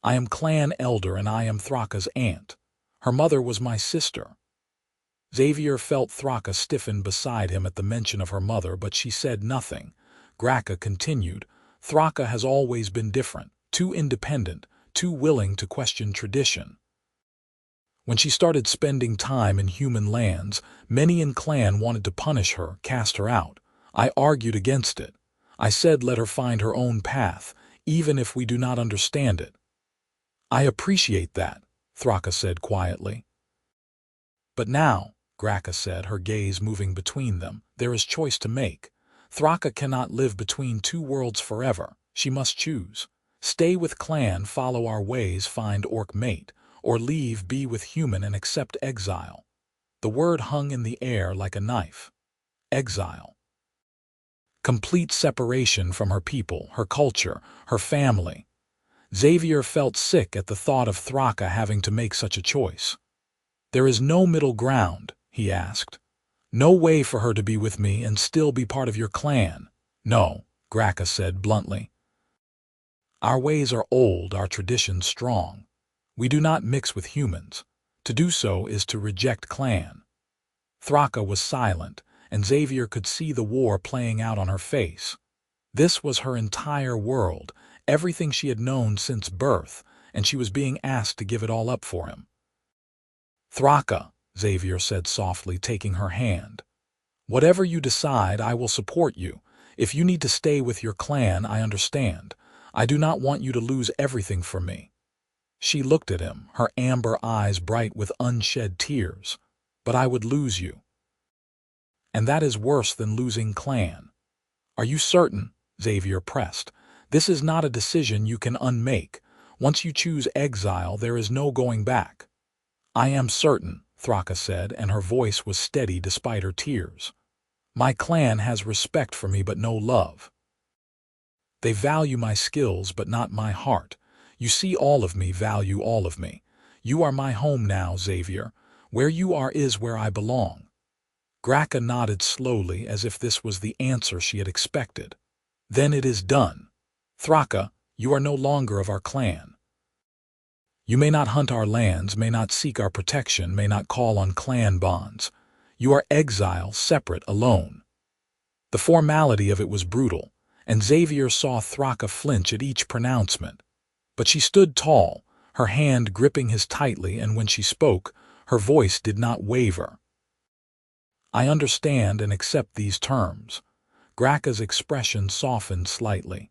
I am clan elder, and I am Thraka's aunt. Her mother was my sister." Xavier felt Thraka stiffen beside him at the mention of her mother, but she said nothing. Graka continued, "Thraka has always been different, too independent, too willing to question tradition. When she started spending time in human lands, many in clan wanted to punish her, cast her out. I argued against it. I said let her find her own path, even if we do not understand it." "I appreciate that," Thraka said quietly. "But now," Graka said, her gaze moving between them, "there is choice to make. Thraka cannot live between two worlds forever. She must choose. Stay with clan, follow our ways, find orc mate, or leave, be with human, and accept exile." The word hung in the air like a knife. Exile. Complete separation from her people, her culture, her family. Xavier felt sick at the thought of Thraka having to make such a choice. "There is no middle ground," he asked. "No way for her to be with me and still be part of your clan." "No," Graka said bluntly. "Our ways are old, our traditions strong. We do not mix with humans. To do so is to reject clan." Thraka was silent, and Xavier could see the war playing out on her face. This was her entire world, everything she had known since birth, and she was being asked to give it all up for him. "Thraka," Xavier said softly, taking her hand. "Whatever you decide, I will support you. If you need to stay with your clan, I understand. I do not want you to lose everything for me." She looked at him, her amber eyes bright with unshed tears. "But I would lose you. And that is worse than losing clan." "Are you certain?" Xavier pressed. "This is not a decision you can unmake. Once you choose exile, there is no going back." "I am certain," Thraka said, and her voice was steady despite her tears. "My clan has respect for me but no love. They value my skills but not my heart. You see all of me, value all of me. You are my home now, Xavier. Where you are is where I belong." Graka nodded slowly as if this was the answer she had expected. "Then it is done. Thraka, you are no longer of our clan. You may not hunt our lands, may not seek our protection, may not call on clan bonds. You are exile, separate, alone." The formality of it was brutal, and Xavier saw Thraka flinch at each pronouncement. But she stood tall, her hand gripping his tightly, and when she spoke, her voice did not waver. "I understand and accept these terms." Graka's expression softened slightly.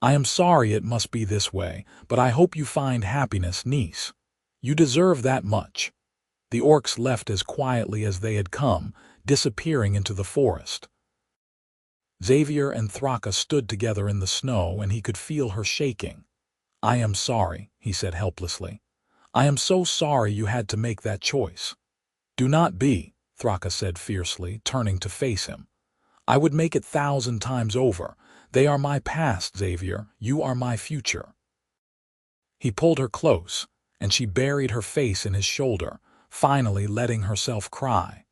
"I am sorry it must be this way, but I hope you find happiness, niece." You deserve that much." The orcs left as quietly as they had come, disappearing into the forest. Xavier and Thraka stood together in the snow, and he could feel her shaking. "I am sorry," he said helplessly. "I am so sorry you had to make that choice." "Do not be," Thraka said fiercely, turning to face him. "I would make it 1,000 times over. They are my past, Xavier. You are my future." He pulled her close, and she buried her face in his shoulder, finally letting herself cry.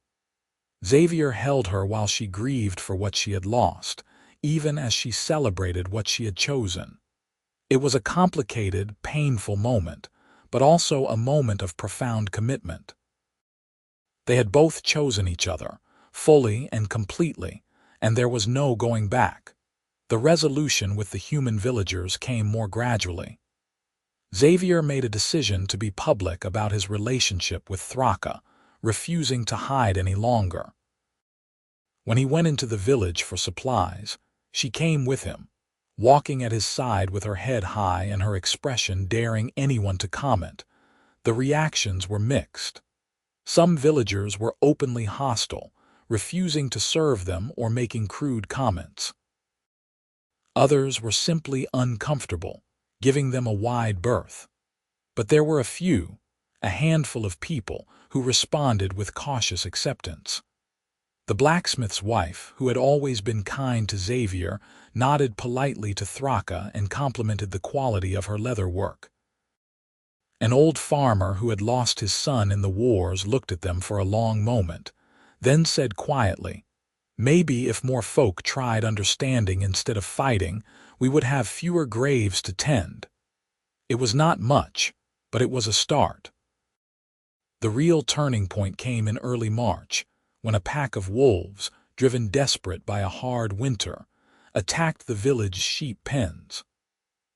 Xavier held her while she grieved for what she had lost, even as she celebrated what she had chosen. It was a complicated, painful moment, but also a moment of profound commitment. They had both chosen each other, fully and completely, and there was no going back. The resolution with the human villagers came more gradually. Xavier made a decision to be public about his relationship with Thraka, refusing to hide any longer. When he went into the village for supplies, she came with him, walking at his side with her head high and her expression daring anyone to comment. The reactions were mixed. Some villagers were openly hostile, refusing to serve them or making crude comments. Others were simply uncomfortable, giving them a wide berth. But there were a handful of people, who responded with cautious acceptance. The blacksmith's wife, who had always been kind to Xavier, nodded politely to Thraka and complimented the quality of her leather work. An old farmer who had lost his son in the wars looked at them for a long moment, then said quietly, "Maybe if more folk tried understanding instead of fighting, we would have fewer graves to tend." It was not much, but it was a start. The real turning point came in early March, when a pack of wolves, driven desperate by a hard winter, attacked the village sheep pens.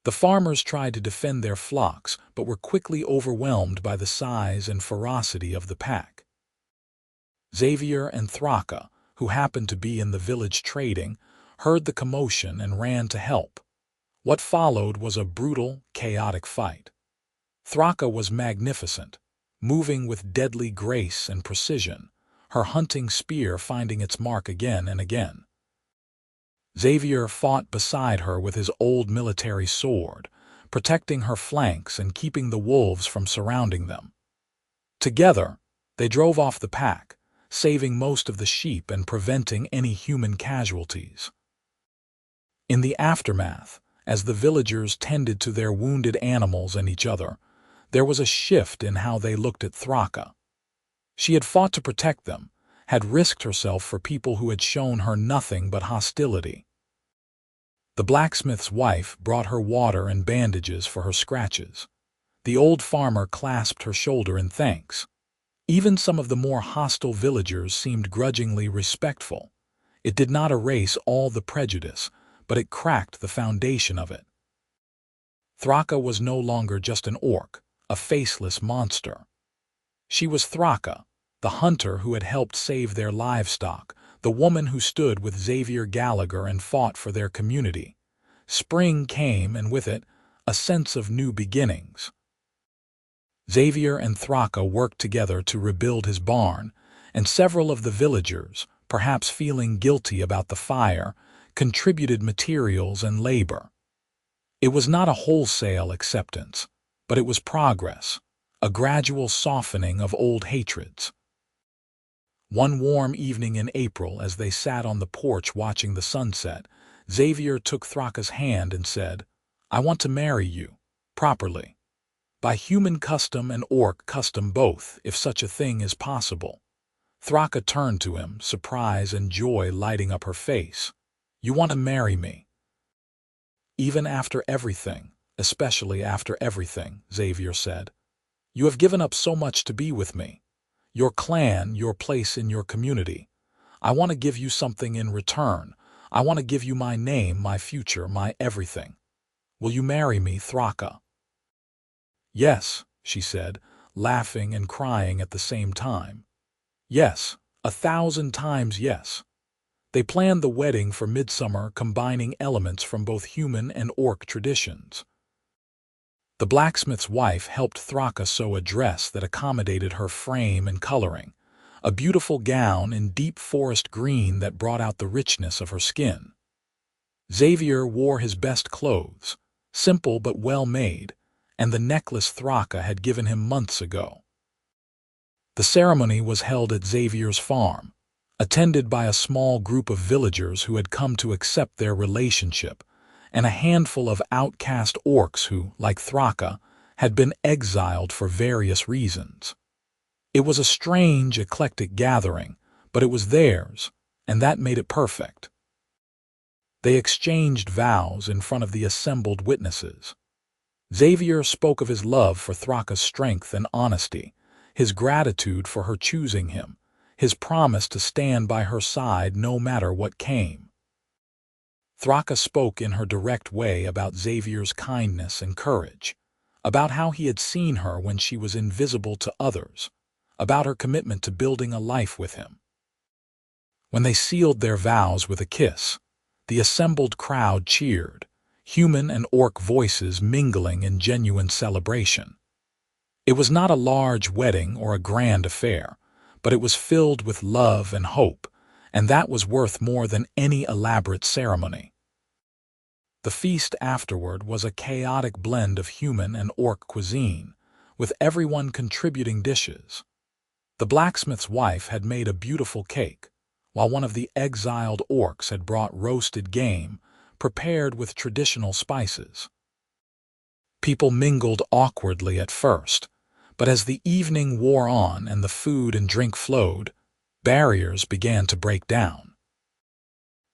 The farmers tried to defend their flocks, but were quickly overwhelmed by the size and ferocity of the pack. Xavier and Thraka, who happened to be in the village trading, heard the commotion and ran to help. What followed was a brutal, chaotic fight. Thraka was magnificent, moving with deadly grace and precision, her hunting spear finding its mark again and again. Xavier fought beside her with his old military sword, protecting her flanks and keeping the wolves from surrounding them. Together, they drove off the pack, saving most of the sheep and preventing any human casualties. In the aftermath, as the villagers tended to their wounded animals and each other, there was a shift in how they looked at Thraka. She had fought to protect them, had risked herself for people who had shown her nothing but hostility. The blacksmith's wife brought her water and bandages for her scratches. The old farmer clasped her shoulder in thanks. Even some of the more hostile villagers seemed grudgingly respectful. It did not erase all the prejudice, but it cracked the foundation of it. Thraka was no longer just an orc, a faceless monster. She was Thraka, the hunter who had helped save their livestock, the woman who stood with Xavier Gallagher and fought for their community. Spring came, and with it, a sense of new beginnings. Xavier and Thraka worked together to rebuild his barn, and several of the villagers, perhaps feeling guilty about the fire, contributed materials and labor. It was not a wholesale acceptance, but it was progress, a gradual softening of old hatreds. One warm evening in April, as they sat on the porch watching the sunset, Xavier took Thraka's hand and said, "I want to marry you, properly. By human custom and orc custom both, if such a thing is possible." Thraka turned to him, surprise and joy lighting up her face. "You want to marry me?" "Even after everything, especially after everything," Xavier said. "You have given up so much to be with me. Your clan, your place in your community. I want to give you something in return. I want to give you my name, my future, my everything. Will you marry me, Thraka?" "Yes," she said, laughing and crying at the same time. "Yes, 1,000 times yes." They planned the wedding for midsummer, combining elements from both human and orc traditions. The blacksmith's wife helped Thraka sew a dress that accommodated her frame and coloring, a beautiful gown in deep forest green that brought out the richness of her skin. Xavier wore his best clothes, simple but well made, and the necklace Thraka had given him months ago. The ceremony was held at Xavier's farm, attended by a small group of villagers who had come to accept their relationship, and a handful of outcast orcs who, like Thraka, had been exiled for various reasons. It was a strange, eclectic gathering, but it was theirs, and that made it perfect. They exchanged vows in front of the assembled witnesses. Xavier spoke of his love for Thraka's strength and honesty, his gratitude for her choosing him, his promise to stand by her side no matter what came. Thraka spoke in her direct way about Xavier's kindness and courage, about how he had seen her when she was invisible to others, about her commitment to building a life with him. When they sealed their vows with a kiss, the assembled crowd cheered, human and orc voices mingling in genuine celebration. It was not a large wedding or a grand affair, but it was filled with love and hope, and that was worth more than any elaborate ceremony. The feast afterward was a chaotic blend of human and orc cuisine, with everyone contributing dishes. The blacksmith's wife had made a beautiful cake, while one of the exiled orcs had brought roasted game, prepared with traditional spices. People mingled awkwardly at first, but as the evening wore on and the food and drink flowed, barriers began to break down.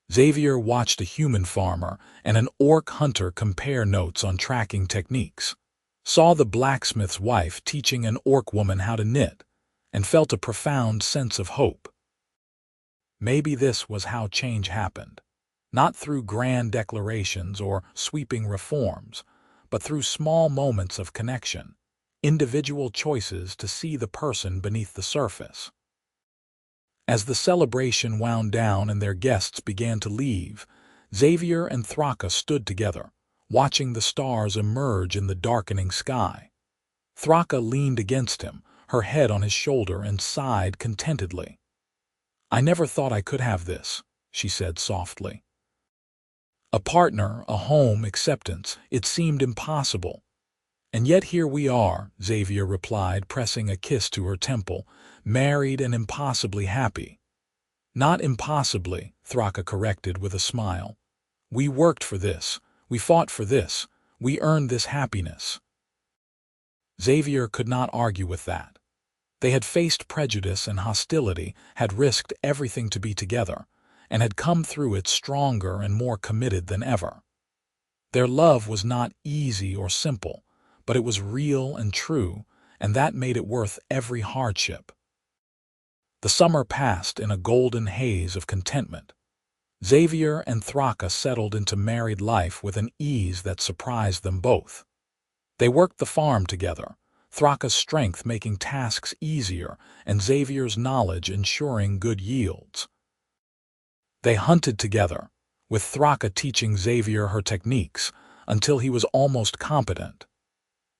Xavier watched a human farmer and an orc hunter compare notes on tracking techniques, saw the blacksmith's wife teaching an orc woman how to knit, and felt a profound sense of hope. Maybe this was how change happened, not through grand declarations or sweeping reforms, but through small moments of connection, individual choices to see the person beneath the surface. As the celebration wound down and their guests began to leave, Xavier and Thraka stood together, watching the stars emerge in the darkening sky. Thraka leaned against him, her head on his shoulder, and sighed contentedly. "I never thought I could have this," she said softly. "A partner, a home, acceptance, it seemed impossible. And yet here we are," Xavier replied, pressing a kiss to her temple, "married and impossibly happy." "Not impossibly," Thraka corrected with a smile. "We worked for this, we fought for this, we earned this happiness." Xavier could not argue with that. They had faced prejudice and hostility, had risked everything to be together, and had come through it stronger and more committed than ever. Their love was not easy or simple, but it was real and true, and that made it worth every hardship. The summer passed in a golden haze of contentment. Xavier and Thraka settled into married life with an ease that surprised them both. They worked the farm together, Thraka's strength making tasks easier and Xavier's knowledge ensuring good yields. They hunted together, with Thraka teaching Xavier her techniques until he was almost competent.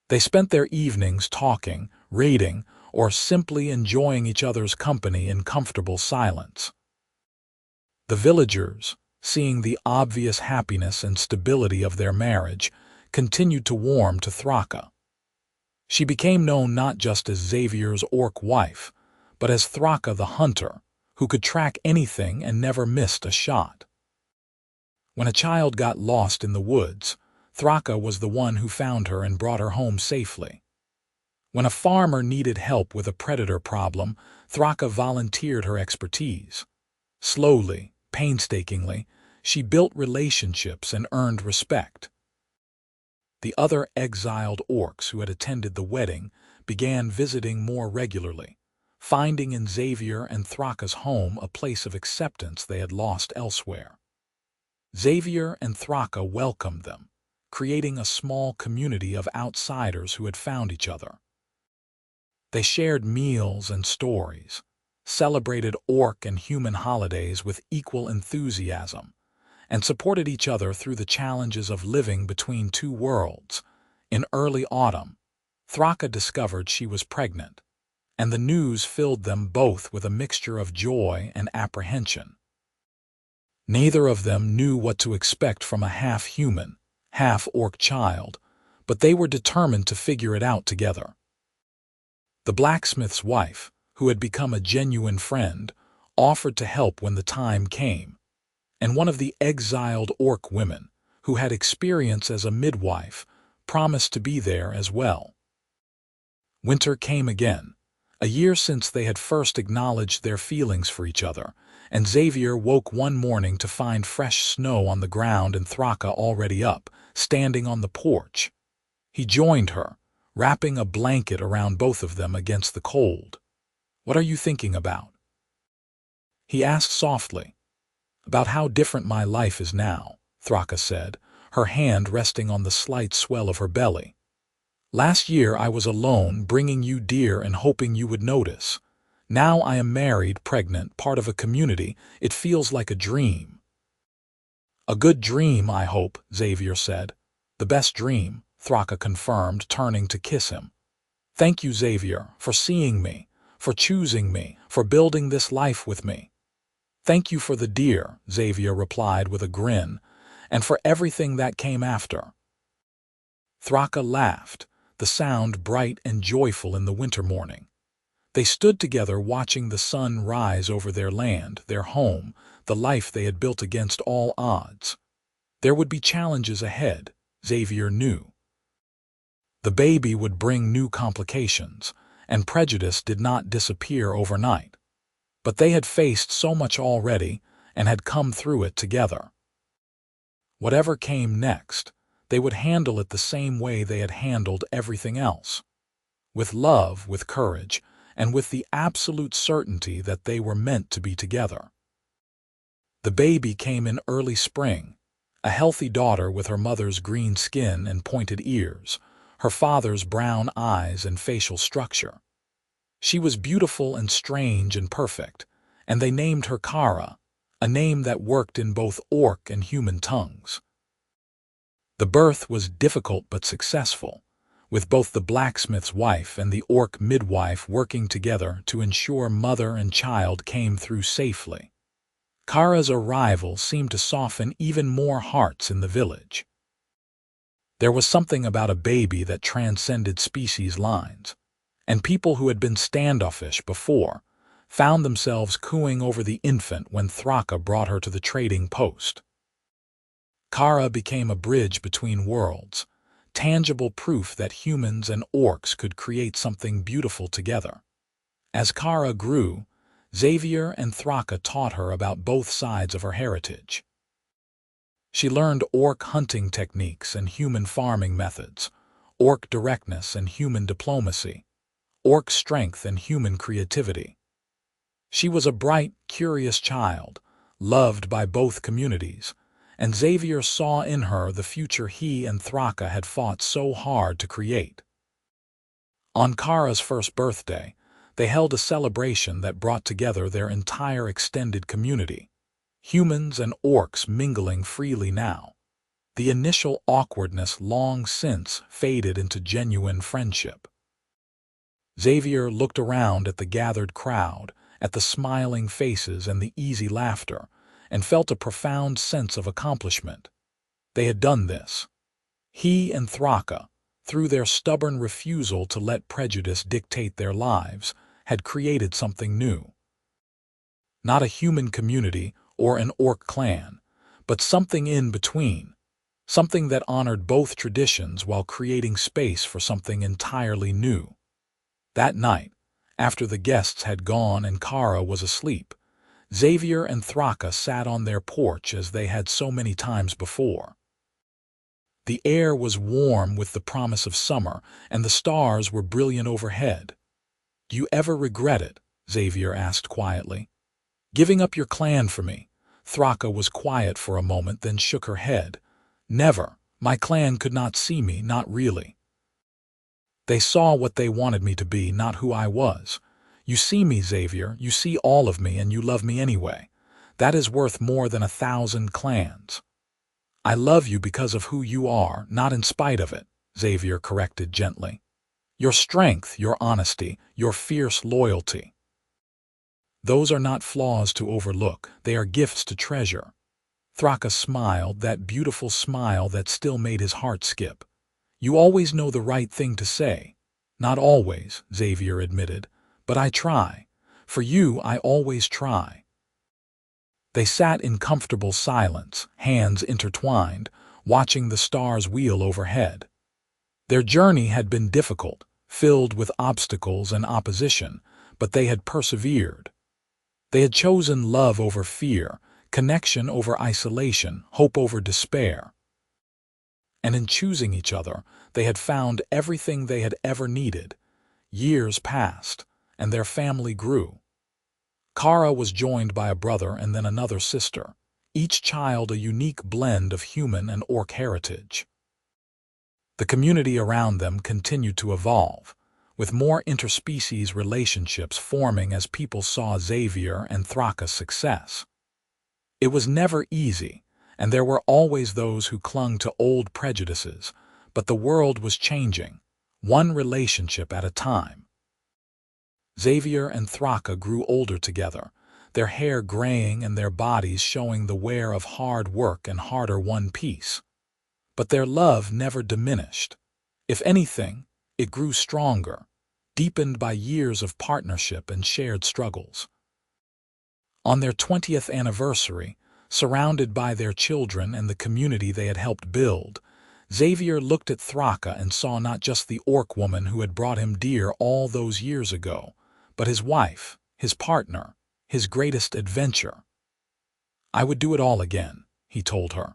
They spent their evenings talking, raiding, or simply enjoying each other's company in comfortable silence. The villagers, seeing the obvious happiness and stability of their marriage, continued to warm to Thraka. She became known not just as Xavier's orc wife, but as Thraka the hunter, who could track anything and never missed a shot. When a child got lost in the woods, Thraka was the one who found her and brought her home safely. When a farmer needed help with a predator problem, Thraka volunteered her expertise. Slowly, painstakingly, she built relationships and earned respect. The other exiled orcs who had attended the wedding began visiting more regularly, finding in Xavier and Thraka's home a place of acceptance they had lost elsewhere. Xavier and Thraka welcomed them, creating a small community of outsiders who had found each other. They shared meals and stories, celebrated orc and human holidays with equal enthusiasm, and supported each other through the challenges of living between two worlds, In early autumn, Thraka discovered she was pregnant, and the news filled them both with a mixture of joy and apprehension. Neither of them knew what to expect from a half-human, half-orc child, but they were determined to figure it out together. The blacksmith's wife, who had become a genuine friend, offered to help when the time came, and one of the exiled orc women, who had experience as a midwife, promised to be there as well. Winter came again, a year since they had first acknowledged their feelings for each other, and Xavier woke one morning to find fresh snow on the ground and Thraka already up, standing on the porch. He joined her, wrapping a blanket around both of them against the cold. "What are you thinking about?" he asked softly. "About how different my life is now," Thraka said, her hand resting on the slight swell of her belly. "Last year I was alone, bringing you deer and hoping you would notice. Now I am married, pregnant, part of a community. It feels like a dream." "A good dream, I hope," Xavier said. "The best dream," Thraka confirmed, turning to kiss him. "Thank you, Xavier, for seeing me, for choosing me, for building this life with me." "Thank you for the deer," Xavier replied with a grin, "and for everything that came after." Thraka laughed, the sound bright and joyful in the winter morning. They stood together watching the sun rise over their land, their home, the life they had built against all odds. There would be challenges ahead, Xavier knew. The baby would bring new complications, and prejudice did not disappear overnight. But they had faced so much already and had come through it together. Whatever came next, they would handle it the same way they had handled everything else. With love, with courage, and with the absolute certainty that they were meant to be together. The baby came in early spring, a healthy daughter with her mother's green skin and pointed ears, her father's brown eyes and facial structure. She was beautiful and strange and perfect, and they named her Kara, a name that worked in both orc and human tongues. The birth was difficult but successful, with both the blacksmith's wife and the orc midwife working together to ensure mother and child came through safely. Kara's arrival seemed to soften even more hearts in the village. There was something about a baby that transcended species lines, and people who had been standoffish before found themselves cooing over the infant when Thraka brought her to the trading post. Kara became a bridge between worlds, tangible proof that humans and orcs could create something beautiful together. As Kara grew, Xavier and Thraka taught her about both sides of her heritage. She learned orc hunting techniques and human farming methods, orc directness and human diplomacy, orc strength and human creativity. She was a bright, curious child, loved by both communities, and Xavier saw in her the future he and Thraka had fought so hard to create. On Kara's first birthday, they held a celebration that brought together their entire extended community, humans and orcs mingling freely now. The initial awkwardness long since faded into genuine friendship. Xavier looked around at the gathered crowd, at the smiling faces and the easy laughter, and felt a profound sense of accomplishment. They had done this. He and Thraka, through their stubborn refusal to let prejudice dictate their lives, had created something new. Not a human community or an orc clan, but something in between, something that honored both traditions while creating space for something entirely new. That night, after the guests had gone and Kara was asleep, Xavier and Thraka sat on their porch as they had so many times before. The air was warm with the promise of summer, and the stars were brilliant overhead. "Do you ever regret it?" Xavier asked quietly. "Giving up your clan for me?" Thraka was quiet for a moment, then shook her head. "Never. My clan could not see me, not really. They saw what they wanted me to be, not who I was. You see me, Xavier, you see all of me, and you love me anyway. That is worth more than 1,000 clans. I love you because of who you are, not in spite of it," Xavier corrected gently. Your strength, your honesty, your fierce loyalty. Those are not flaws to overlook, they are gifts to treasure. Thraka smiled, that beautiful smile that still made his heart skip. You always know the right thing to say. Not always, Xavier admitted, but I try. For you, I always try. They sat in comfortable silence, hands intertwined, watching the stars wheel overhead. Their journey had been difficult, filled with obstacles and opposition, but they had persevered. They had chosen love over fear, connection over isolation, hope over despair. And in choosing each other, they had found everything they had ever needed. Years passed, and their family grew. Kara was joined by a brother and then another sister, each child a unique blend of human and orc heritage. The community around them continued to evolve, with more interspecies relationships forming as people saw Xavier and Thraka's success. It was never easy, and there were always those who clung to old prejudices, but the world was changing, one relationship at a time. Xavier and Thraka grew older together, their hair graying and their bodies showing the wear of hard work and harder-won peace. But their love never diminished. If anything, it grew stronger, deepened by years of partnership and shared struggles. On their 20th anniversary, surrounded by their children and the community they had helped build, Xavier looked at Thraka and saw not just the orc woman who had brought him dear all those years ago, but his wife, his partner, his greatest adventure. I would do it all again, he told her.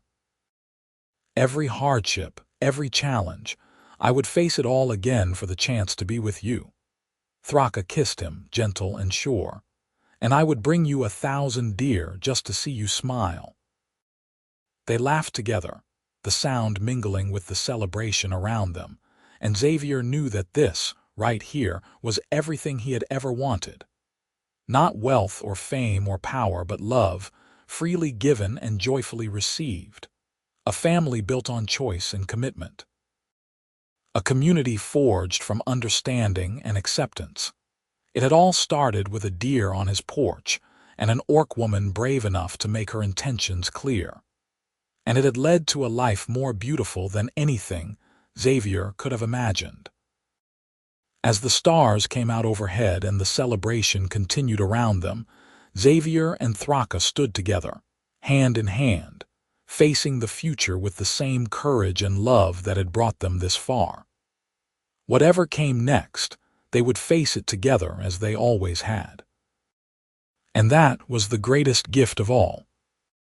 Every hardship, every challenge, I would face it all again for the chance to be with you. Thraka kissed him, gentle and sure. And I would bring you 1,000 deer just to see you smile. They laughed together, the sound mingling with the celebration around them, and Xavier knew that this, right here, was everything he had ever wanted. Not wealth or fame or power, but love, freely given and joyfully received. A family built on choice and commitment. A community forged from understanding and acceptance. It had all started with a deer on his porch and an orc woman brave enough to make her intentions clear. And it had led to a life more beautiful than anything Xavier could have imagined. As the stars came out overhead and the celebration continued around them, Xavier and Thraka stood together, hand in hand, facing the future with the same courage and love that had brought them this far. Whatever came next, they would face it together as they always had. And that was the greatest gift of all.